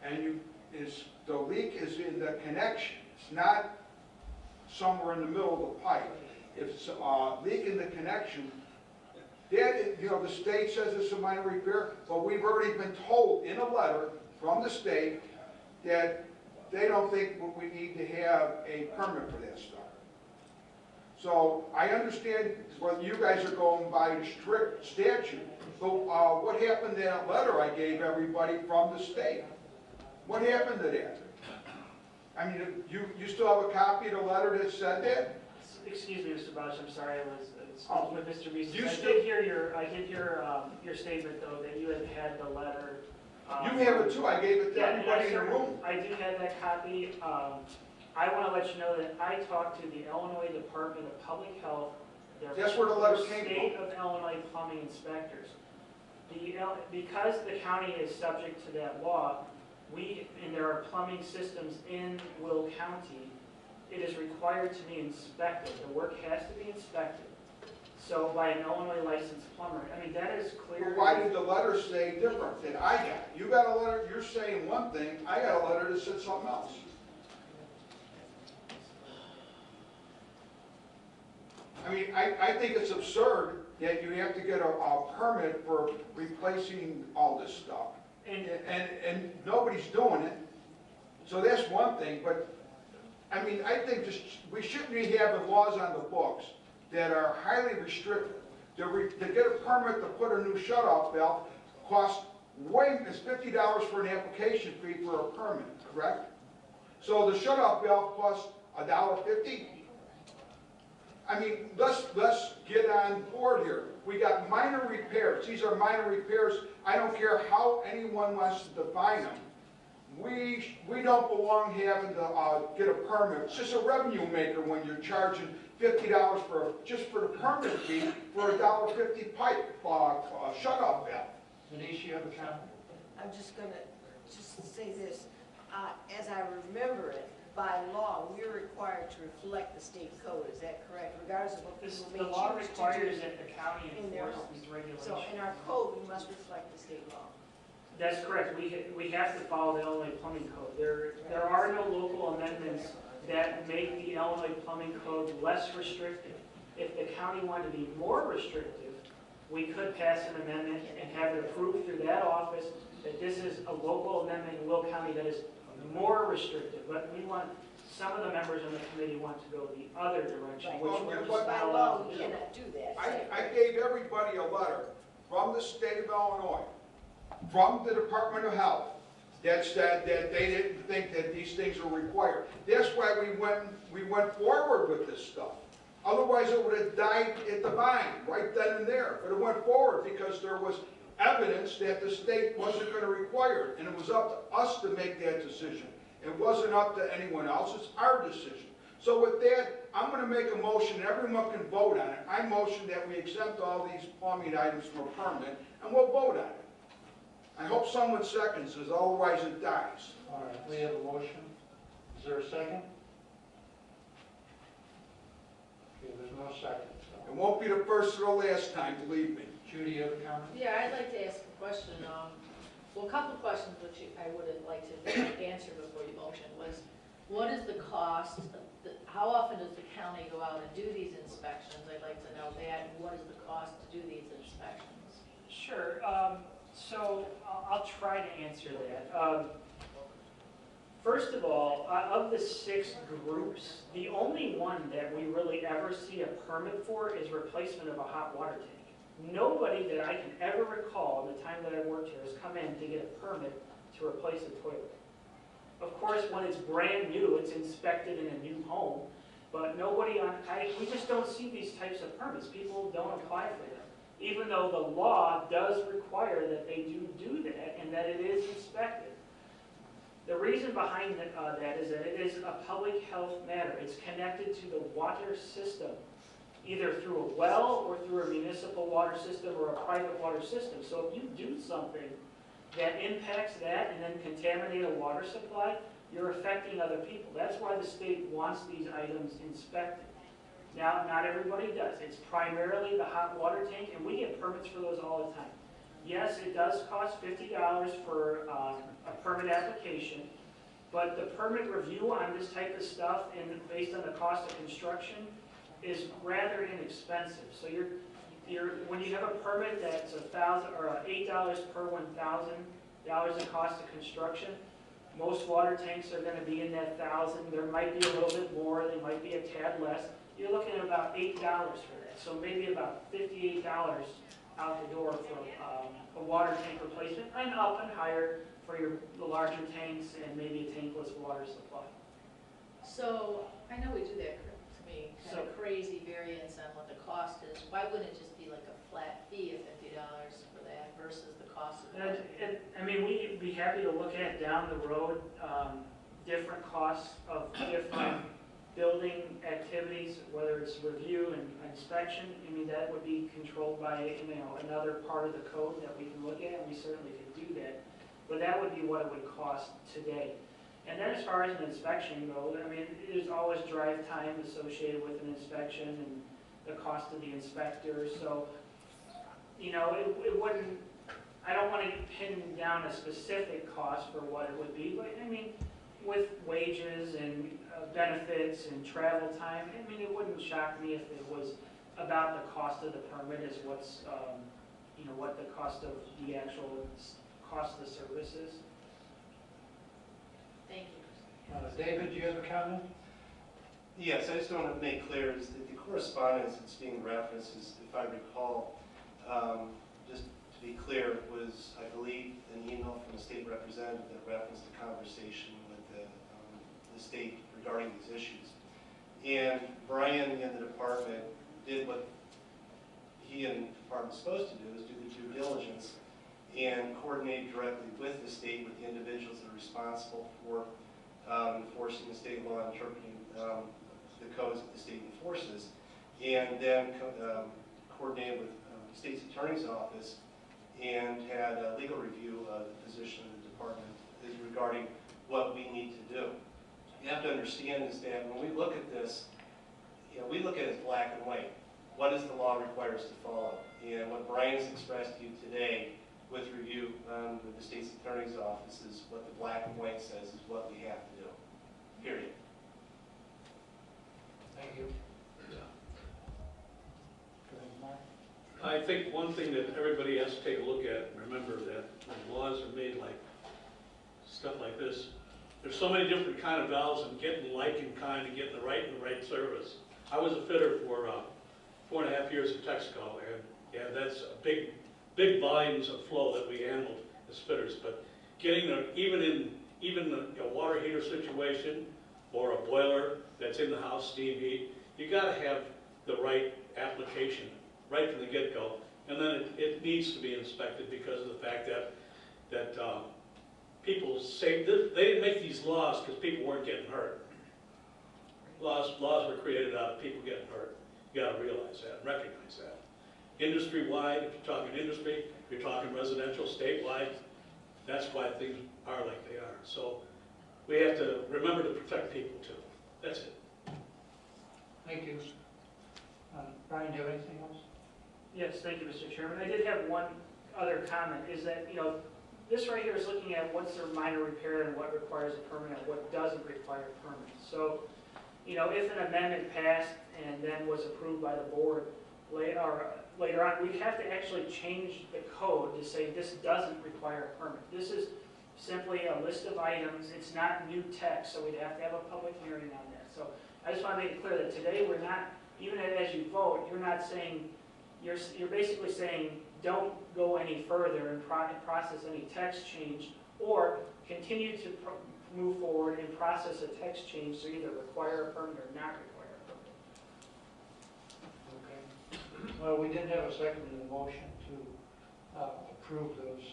and the leak is in the connection, it's not somewhere in the middle of the pipe. If it's a leak in the connection, then, the state says it's a minor repair, but we've already been told in a letter from the state that they don't think we need to have a permit for that stuff. So I understand what you guys are going by strict statute, but what happened to that letter I gave everybody from the state? What happened to that? I mean, you still have a copy of the letter that said that? Excuse me, Mr. Bosch, I'm sorry, I was Oh. speaking with Mr. Reese. You I still- did hear your statement, though, that you had the letter. You have it too, I gave it to Yeah, and everybody in the room. I do have that copy. I want to let you know that I talked to the Illinois Department of Public Health. That's where the letter came State of Illinois plumbing inspectors. Because the county is subject to that law, and there are plumbing systems in Will County, it is required to be inspected. The work has to be inspected. So by an Illinois licensed plumber. I mean, that is clear. But why did the letter say different than I got? You got a letter, you're saying one thing, I got a letter that said something else. I mean, I think it's absurd that you have to get a permit for replacing all this stuff. And nobody's doing it. So that's one thing, but, I mean, I think we shouldn't be having laws on the books that are highly restrictive. To get a permit to put a new shut-off valve costs it's $50 for an application fee for a permit, correct? So the shut-off valve costs $1.50. I mean, let's get on board here. We got minor repairs. These are minor repairs. I don't care how anyone wants to define them. We don't belong having to get a permit. It's just a revenue maker when you're charging $50 just for the permit fee for a $1.50 pipe shut-off valve. Denise, you have a comment? I'm just gonna say this, as I remember it, by law, we're required to reflect the state code, is that correct? Regardless of what people may The law choose to requires do that the county in their enforce homes. these regulations. So in our code, we must reflect the state law. That's correct. We have to follow the Illinois Plumbing Code. There are no local amendments that make the Illinois Plumbing Code less restrictive. If the county wanted to be more restrictive, we could pass an amendment and have it approved through that office that this is a local amendment in Will County that is more restrictive. But some of the members on the committee want to go the other direction, Right. which Well, we're just but By not law, allowed we to do. cannot do that. I gave everybody a letter from the state of Illinois, from the Department of Health, that said that they didn't think that these things were required. That's why we went forward with this stuff. Otherwise, it would have died at the vine, right then and there. But it went forward because there was evidence that the state wasn't going to require it, and it was up to us to make that decision. It wasn't up to anyone else, it's our decision. So with that, I'm going to make a motion, everyone can vote on it. I motion that we exempt all these plumbing items from a permit, and we'll vote on it. I hope someone seconds this, otherwise it dies. All right, we have a motion. Is there a second? Okay, there's no second. It won't be the first or the last time, believe me. Judy, you have a comment? Yeah, I'd like to ask a question. Well, a couple of questions which I would like to answer before you motion was, what is the cost? How often does the county go out and do these inspections? I'd like to know that. And what is the cost to do these inspections? Sure. So I'll try to answer that. First of all, of the 6 groups, the only one that we really ever see a permit for is replacement of a hot water tank. Nobody that I can ever recall in the time that I've worked here has come in to get a permit to replace a toilet. Of course, when it's brand new, it's inspected in a new home, but nobody we just don't see these types of permits. People don't apply for them, even though the law does require that they do that and that it is inspected. The reason behind that is that it is a public health matter. It's connected to the water system, either through a well or through a municipal water system or a private water system. So if you do something that impacts that and then contaminate a water supply, you're affecting other people. That's why the state wants these items inspected. Now, not everybody does. It's primarily the hot water tank, and we get permits for those all the time. Yes, it does cost $50 for a permit application, but the permit review on this type of stuff, and based on the cost of construction, is rather inexpensive. So when you have a permit that's $8 per $1,000 in cost of construction, most water tanks are going to be in that $1,000. There might be a little bit more. They might be a tad less. You're looking at about $8 for that. So maybe about $58 out the door for a water tank replacement, and up and higher for the larger tanks and maybe a tankless water supply. So, I know we do that, to me, kind of crazy variance on what the cost is. Why wouldn't it just be like a flat fee of $50 for that versus the cost of it? I mean, we'd be happy to look at down the road different costs of different building activities, whether it's review and inspection. I mean, that would be controlled by another part of the code that we can look at, and we certainly could do that. But that would be what it would cost today. And then as far as an inspection goes, I mean, there's always drive time associated with an inspection and the cost of the inspector. So, it wouldn't, I don't want to pin down a specific cost for what it would be, but I mean, with wages and benefits and travel time, I mean, it wouldn't shock me if it was about the cost of the permit as what's, what the cost of the actual cost of the service is. Thank you. David, do you have a comment? Yes, I just want to make clear is that the correspondence that's being referenced is, if I recall, just to be clear, was, I believe, an email from a state representative that referenced a conversation with the state regarding these issues. And Brian and the department did what he and the department's supposed to do, is do the due diligence and coordinate directly with the state, with the individuals that are responsible for enforcing the state law, interpreting the codes that the state enforces, and then coordinated with the state's attorney's office and had a legal review of the position of the department is regarding what we need to do. You have to understand is that when we look at this, we look at it as black and white. What does the law require us to follow? And what Brian has expressed to you today with review with the state's attorney's office is what the black and white says is what we have to do, period. Thank you. I think one thing that everybody has to take a look at, remember that when laws are made like stuff like this, there's so many different kind of valves and getting like and kind and getting the right service. I was a fitter for 4.5 years at Texaco, and that's a big volumes of flow that we handled as fitters. But getting even a water heater situation or a boiler that's in the house, steam heat, you got to have the right application right from the get-go, and then it needs to be inspected because of the fact that people say they didn't make these laws because people weren't getting hurt. Laws were created out of people getting hurt. You got to realize that and recognize that. Industry-wide, if you're talking industry, if you're talking residential, statewide, that's why things are like they are. So we have to remember to protect people too. That's it. Thank you. Brian, do you have anything else? Yes, thank you, Mr. Chairman. I did have one other comment, is that, this right here is looking at what's a minor repair and what requires a permit and what doesn't require a permit. So, if an amendment passed and then was approved by the board later on, we'd have to actually change the code to say this doesn't require a permit. This is simply a list of items. It's not new text, so we'd have to have a public hearing on that. So I just want to make it clear that today we're not, even as you vote, you're not saying, you're basically saying, don't go any further and process any text change, or continue to move forward and process a text change to either require a permit or not require a permit. Okay. Well, we didn't have a second in the motion to approve those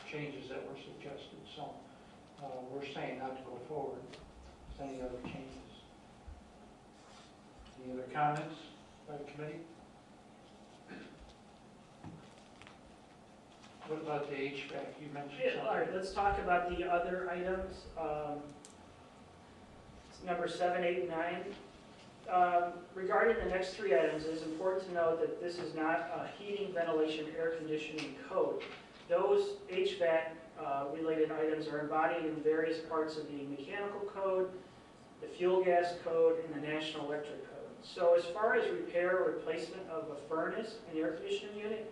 changes that were suggested, so we're saying not to go forward with any other changes. Any other comments by the committee? What about the HVAC? You mentioned Yeah, all something. right, let's talk about the other items. Number 7, 8, and 9. Regarding the next 3 items, it is important to note that this is not a heating, ventilation, air conditioning code. Those HVAC related items are embodied in various parts of the mechanical code, the fuel gas code, and the National Electric Code. So as far as repair or replacement of a furnace, an air conditioning unit,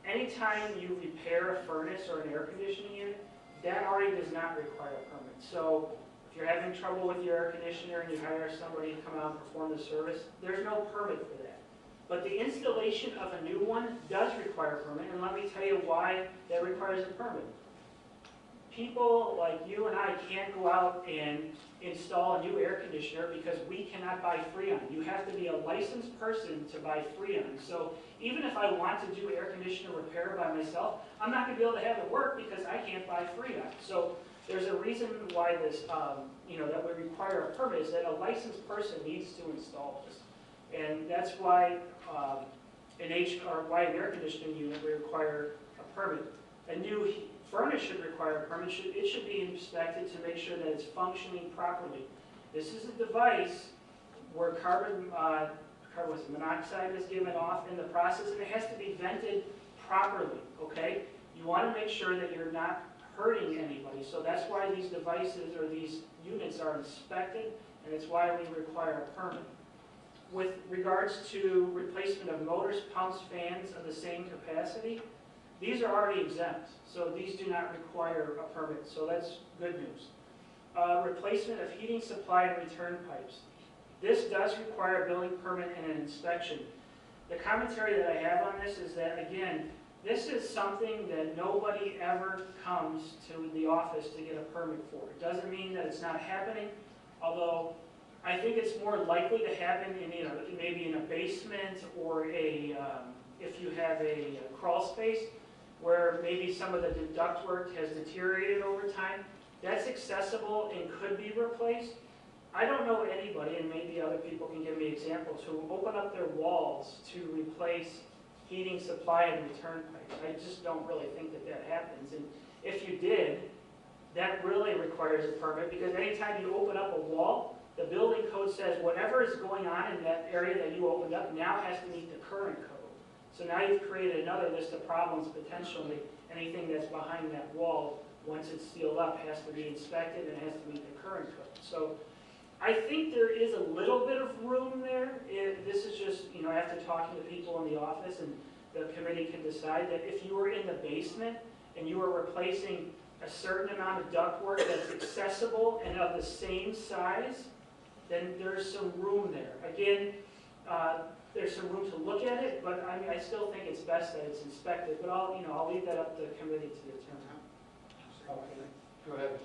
anytime you repair a furnace or an air conditioning unit, that already does not require a permit. So if you're having trouble with your air conditioner and you hire somebody to come out and perform the service, there's no permit for that. But the installation of a new one does require a permit, and let me tell you why that requires a permit. People like you and I can't go out and install a new air conditioner because we cannot buy Freon. You have to be a licensed person to buy Freon. So even if I want to do air conditioner repair by myself, I'm not going to be able to have it work because I can't buy Freon. So there's a reason why this, that we require a permit, is that a licensed person needs to install this. And that's why an air conditioning unit would require a permit. A new furnace should require a permit. It should be inspected to make sure that it's functioning properly. This is a device where carbon monoxide is given off in the process, and it has to be vented properly, okay? You want to make sure that you're not hurting anybody, so that's why these devices or these units are inspected, and it's why we require a permit. With regards to replacement of motors, pumps, fans of the same capacity, these are already exempt, so these do not require a permit, so that's good news. Replacement of heating supply and return pipes. This does require a building permit and an inspection. The commentary that I have on this is that, again, this is something that nobody ever comes to the office to get a permit for. It doesn't mean that it's not happening, although I think it's more likely to happen in, maybe in a basement or if you have a crawl space where maybe some of the ductwork has deteriorated over time. That's accessible and could be replaced. I don't know anybody, and maybe other people can give me examples, who open up their walls to replace heating supply and return pipes. I just don't really think that that happens. And if you did, that really requires a permit, because anytime you open up a wall, the building code says whatever is going on in that area that you opened up now has to meet the current code. So now you've created another list of problems potentially. Anything that's behind that wall, once it's sealed up, has to be inspected and has to meet the current code. So I think there is a little bit of room there. This is just, after talking to people in the office, and the committee can decide that if you were in the basement and you were replacing a certain amount of ductwork that's accessible and of the same size, then there's some room there. Again, there's some room to look at it, but I still think it's best that it's inspected. But I'll leave that up to the committee to determine. Okay, go ahead.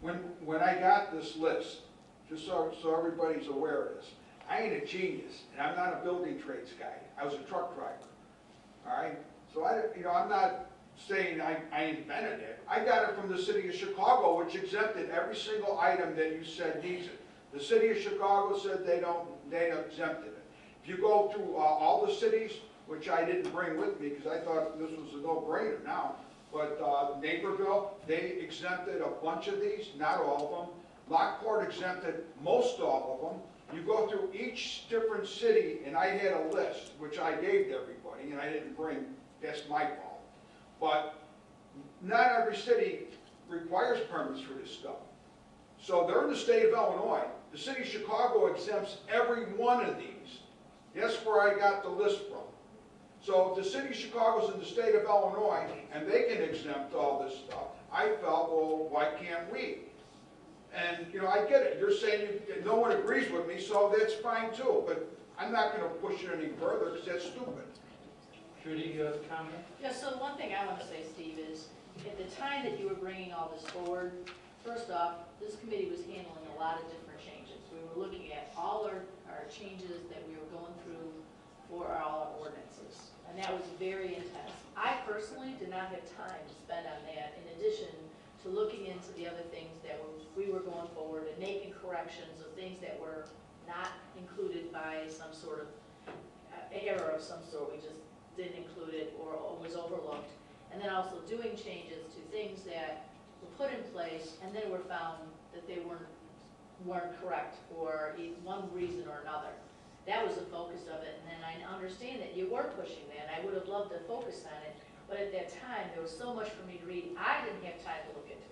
When I got this list, just so everybody's aware of this, I ain't a genius, and I'm not a building trades guy. I was a truck driver, all right? So I'm not saying I invented it. I got it from the city of Chicago, which exempted every single item that you said needs it. The city of Chicago said they exempted it. If you go through all the cities, which I didn't bring with me because I thought this was a no-brainer now, but Naperville, they exempted a bunch of these, not all of them. Lockport exempted most all of them. You go through each different city, and I had a list, which I gave to everybody, and I didn't bring, that's my fault. But not every city requires permits for this stuff. So they're in the state of Illinois. The city of Chicago exempts every one of these. That's where I got the list from. So if the city of Chicago's in the state of Illinois, and they can exempt all this stuff, I felt, well, why can't we? And, you know, I get it, you're saying no one agrees with me, so that's fine too, but I'm not gonna push it any further, because that's stupid. Judy, you have a comment? Yeah, so one thing I want to say, Steve, is at the time that you were bringing all this forward, first off, this committee was handling a lot of different changes. We were looking at all our changes that we were going through for all our ordinances, and that was very intense. I personally did not have time to spend on that, in addition to looking into the other things that we were going forward and making corrections of things that were not included by some sort of error of some sort. We just didn't include it or was overlooked. And then also doing changes to things that were put in place and then were found that they weren't correct for one reason or another. That was the focus of it. And then I understand that you were pushing that. I would have loved to focus on it, but at that time there was so much for me to read. I didn't have time to look into it.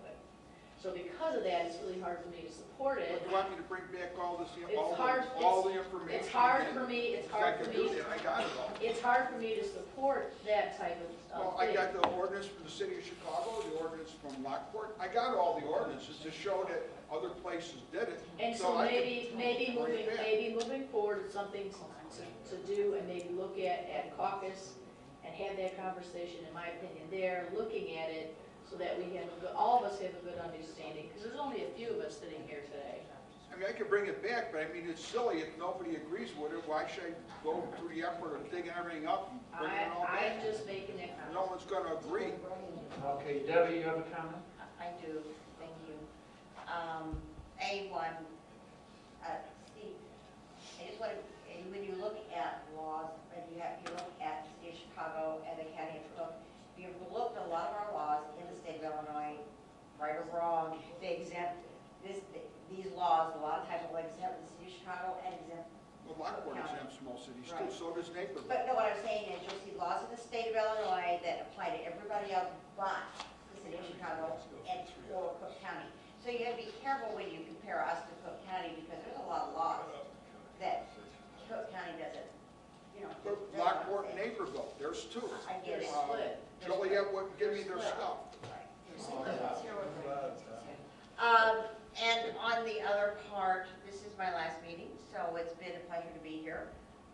So because of that, it's really hard for me to support it. But you want me to bring back all this, It's all hard- the information? It's hard again? for me, If I can do that, I got it all. it's hard for me to support that type Well, of I thing. got the ordinance from the city of Chicago, the ordinance from Lockport. I got all the ordinances to show that other places did it. And so I can maybe bring it back. moving forward, it's something to do and maybe look at caucus and have that conversation, in my opinion, there, looking at it so that we have, all of us have a good understanding, because there's only a few of us sitting here today. I mean, I could bring it back, but I mean, it's silly if nobody agrees with it. Why should I go through the effort of digging everything up and bringing it all back? I'm just making that comment. No one's gonna agree. Okay, Debbie, you have a comment? I do, thank you. Steve, I just want to, when you look at laws, and you look at the city of Chicago and the county of Cook, you've looked at a lot of our laws in the state of Illinois, right or wrong, they exempt these laws, a lot of times will exempt the city of Chicago and exempt. Well, Lockport exempts most cities too, Right. so does Naperville. But no, what I'm saying is you'll see laws in the state of Illinois that apply to everybody else but the city of Chicago and or Cook County. So you have to be careful when you compare us to Cook County because there's a lot of laws that Cook County doesn't, you know. But doesn't Lockport and understand. Naperville, there's two. I get it. Split. Joliet wouldn't give me their stuff. And on the other part, this is my last meeting, so it's been a pleasure to be here.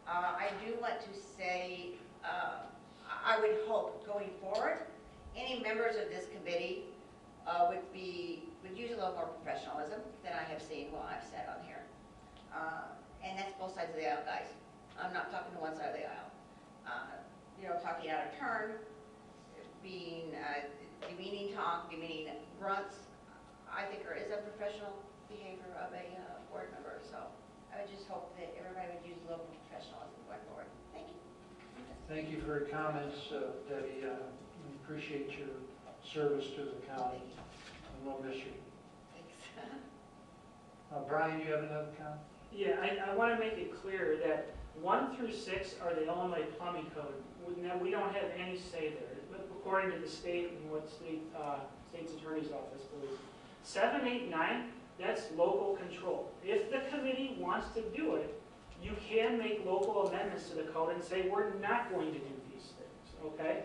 I do want to say, I would hope going forward, any members of this committee would use a little more professionalism than I have seen while I've sat on here. And that's both sides of the aisle, guys. I'm not talking to one side of the aisle. Talking out of turn, being demeaning talk, demeaning grunts, I think is unprofessional behavior of a board member. So I would just hope that everybody would use a little more professionalism going forward. Thank you. Thank you for your comments, Debbie. We appreciate your service to the county, and we'll miss you. Thanks. Brian, you have another comment? Yeah, I want to make it clear that 1 through 6 are the Illinois Plumbing Code. We don't have any say there, but according to the state and what state's attorney's office believes. 7, 8, 9, that's local control. If the committee wants to do it, you can make local amendments to the code and say, we're not going to do these things, okay?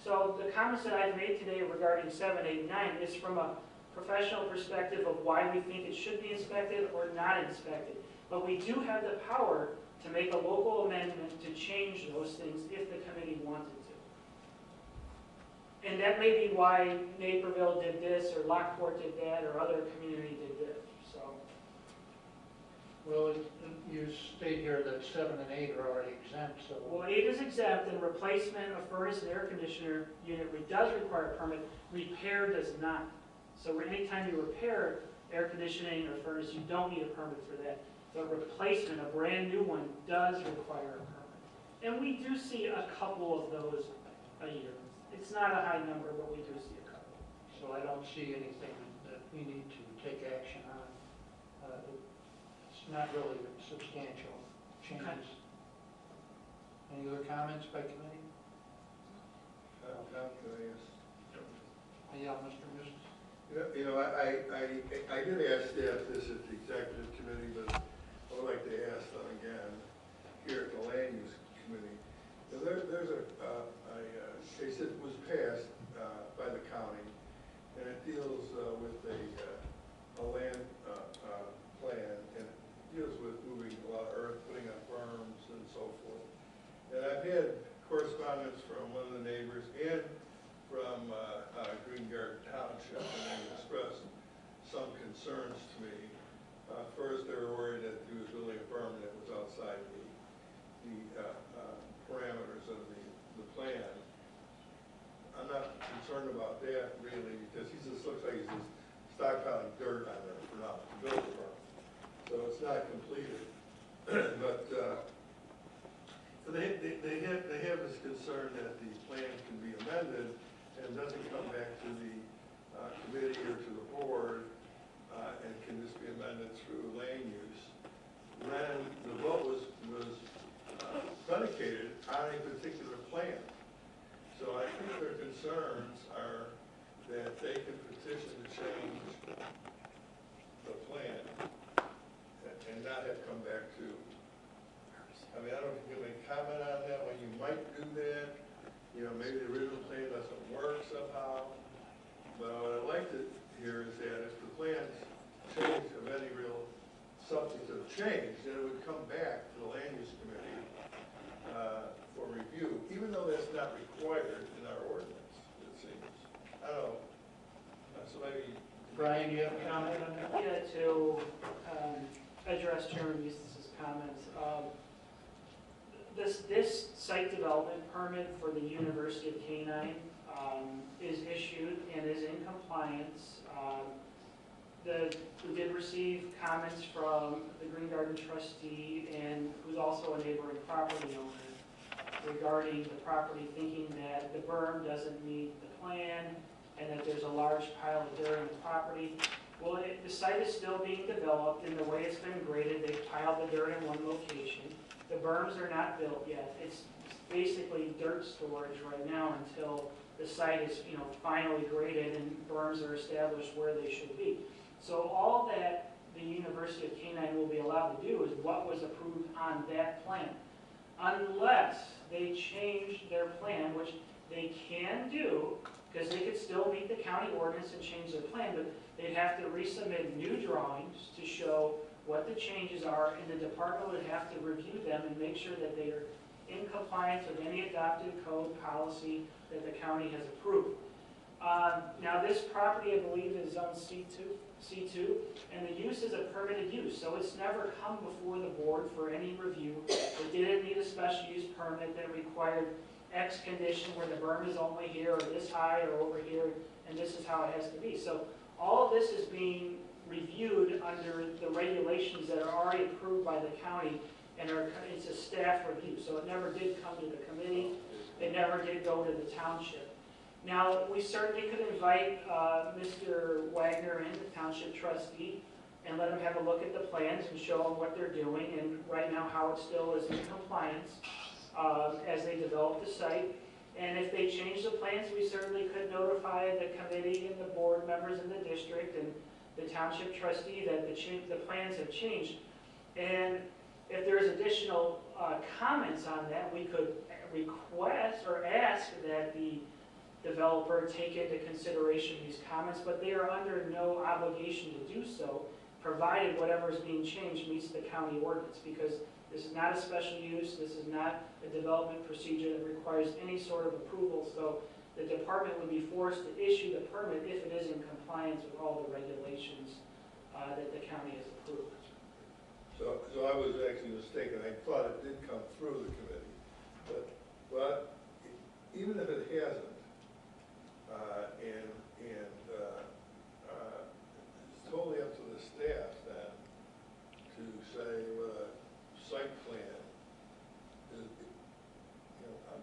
So the comments that I've made today regarding 7, 8, 9 is from a professional perspective of why we think it should be inspected or not inspected. But we do have the power to make a local amendment to change those things if the committee wanted to. And that may be why Naperville did this, or Lockport did that, or other community did this, so. Well, you state here that 7 and 8 are already exempt, so. Well, 8 is exempt, and replacement of furnace and air conditioner unit does require a permit. Repair does not. So anytime you repair air conditioning or furnace, you don't need a permit for that. But replacement, a brand new one, does require a permit. And we do see a couple of those a year. It's not a high number, but we do see a couple. So I don't see anything that we need to take action on. It's not really substantial changes. Any other comments by committee? Tom, can I ask? Yeah, Mr. Mrs. I did ask staff this at the executive committee, but I would like to ask them again here at the land use committee. there's a case that was passed by the county, and it deals with a land plan, and it deals with moving a lot of earth, putting up berms and so forth. And I've had correspondence from one of the neighbors and from Green Garden Township, and they expressed some concerns to me. First, they were worried that he was building a berm that was outside the parameters of the plan. I'm not concerned about that really, because he just looks like he's just stockpiling dirt on there for now to build a berm. So it's not completed. But so they have this concern that the plan can be amended and doesn't come back to the committee or to the board, and can just be amended through land use. When the vote was predicated on a particular plan. So I think their concerns are that they can petition to change the plan and not have come back to, I mean, I don't know if you can make comment on that, when you might do that. You know, maybe the original plan doesn't work somehow. But what I'd like to hear is that if the plans change of any real substantive change, then it would come back to the land use committee for review, even though that's not required in our ordinance, it seems. I don't know. So maybe. Brian, do you have a comment on that? Yeah, to address Chairman Eustace's comments. This site development permit for the University of Kenai is issued and is in compliance. We did receive comments from the Green Garden trustee, and who's also a neighboring property owner, regarding the property, thinking that the berm doesn't meet the plan and that there's a large pile of dirt on the property. Well, the site is still being developed, and the way it's been graded, they've piled the dirt in one location. The berms are not built yet. It's basically dirt storage right now until the site is, finally graded and berms are established where they should be. So all that the University of Kenai will be allowed to do is what was approved on that plan. Unless they change their plan, which they can do, because they could still meet the county ordinance and change their plan, but they'd have to resubmit new drawings to show what the changes are, and the department would have to review them and make sure that they are in compliance with any adopted code policy that the county has approved. Now this property, I believe, is on C2, and the use is a permitted use, so it's never come before the board for any review. It didn't need a special use permit that required X condition where the berm is only here, or this high, or over here, and this is how it has to be. So all of this is being reviewed under the regulations that are already approved by the county, and it's a staff review. So it never did come to the committee. It never did go to the township. Now, we certainly could invite Mr. Wagner in, the township trustee, and let him have a look at the plans and show him what they're doing, and right now how it still is in compliance as they develop the site. And if they change the plans, we certainly could notify the committee and the board members in the district and the township trustee that the plans have changed. And if there's additional comments on that, we could request or ask that the developer take into consideration these comments, but they are under no obligation to do so, provided whatever is being changed meets the county ordinance, because this is not a special use, this is not a development procedure that requires any sort of approval, so the department would be forced to issue the permit if it is in compliance with all the regulations that the county has approved. So I was actually mistaken. I thought it did come through the committee, but even if it hasn't, it's totally up to the staff then to say what a site plan is.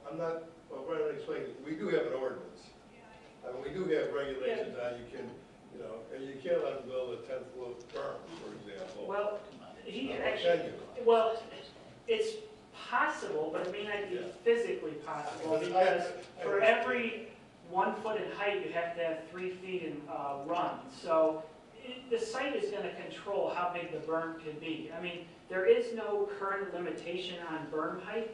I'm not. Well, Brian explained. We do have an ordinance. I mean, we do have regulations on you can, and you can't let them build a 10-foot berm, for example. Well, it's possible, but it may not be physically possible, because for every 1 foot in height, you have to have 3 feet in run. So the site is going to control how big the berm can be. I mean, there is no current limitation on berm height,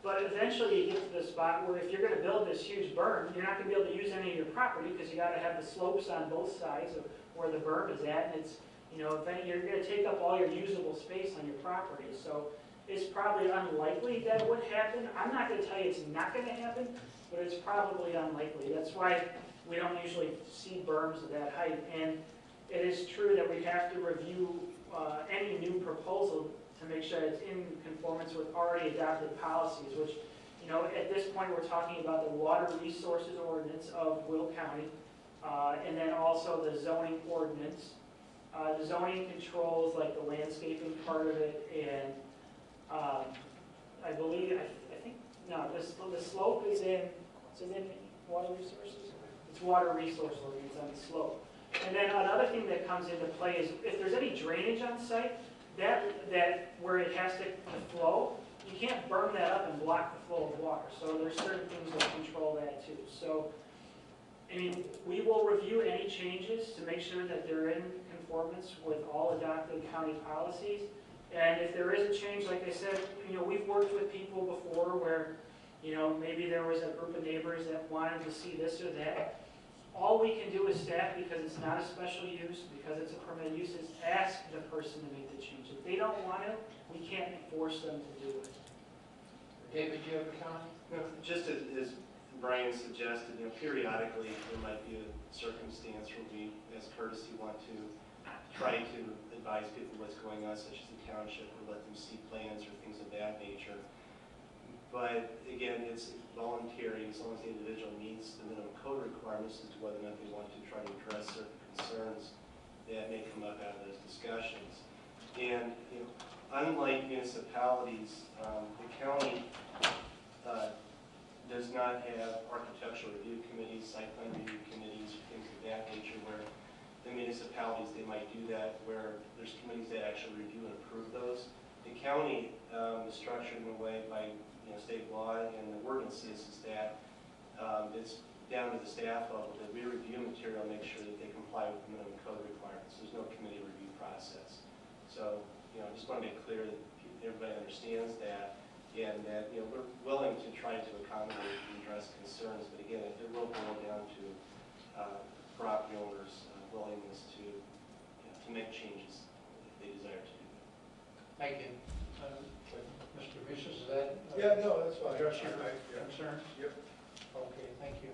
But eventually you get to the spot where if you're gonna build this huge berm, you're not gonna be able to use any of your property because you gotta have the slopes on both sides of where the berm is at. And it's, you know, then you're gonna take up all your usable space on your property. So it's probably unlikely that it would happen. I'm not gonna tell you it's not gonna happen, but it's probably unlikely. That's why we don't usually see berms of that height. And it is true that we have to review any new proposal to make sure it's in conformance with already adopted policies, which, you know, at this point, we're talking about the Water Resources Ordinance of Will County, and then also the zoning ordinance. The zoning controls like the landscaping part of it, and I believe, I think, no, the slope is in Water Resources? It's Water Resource Ordinance on the slope. And then another thing that comes into play is if there's any drainage on site, that where it has to flow, you can't burn that up and block the flow of water. So there's certain things that control that too. So, I mean, we will review any changes to make sure that they're in conformance with all adopted county policies. And if there is a change, like I said, you know, we've worked with people before where, you know, maybe there was a group of neighbors that wanted to see this or that. All we can do as staff, because it's not a special use, because it's a permitted use, is ask the person to make the change. If they don't want to, we can't force them to do it. David, do you have a comment? No, just as Brian suggested, you know, periodically there might be a circumstance where we, as courtesy, want to try to advise people what's going on, such as the township, or let them see plans or things of that nature. But again, it's voluntary as long as the individual meets the minimum code requirements as to whether or not they want to try to address certain concerns that may come up out of those discussions. And you know, unlike municipalities, the county does not have architectural review committees, site plan review committees, things of that nature, where the municipalities, they might do that, where there's committees that actually review and approve those. The county is structured in a way by state law and the ordinances is that it's down to the staff level that we review material, make sure that they comply with the minimum code requirements. There's no committee review process. So, you know, I just want to make clear that everybody understands that, and that, you know, we're willing to try to accommodate and address concerns, but again, it will boil down to property owners' willingness to, to make changes if they desire to do that. Thank you. Mr. Reeses, is that? Yeah, no, that's fine. Address your Yeah. concerns? Yep. Okay, thank you.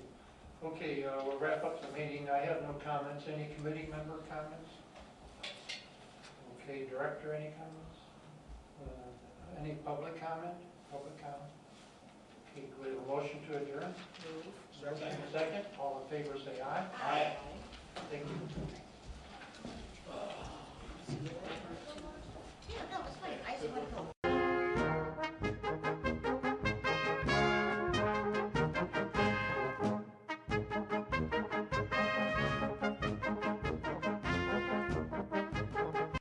Okay, we'll wrap up the meeting. I have no comments. Any committee member comments? Okay, director, any comments? Any public comment? Public comment? Okay, we have a motion to adjourn. Second. All in favor say aye. Aye. Thank you.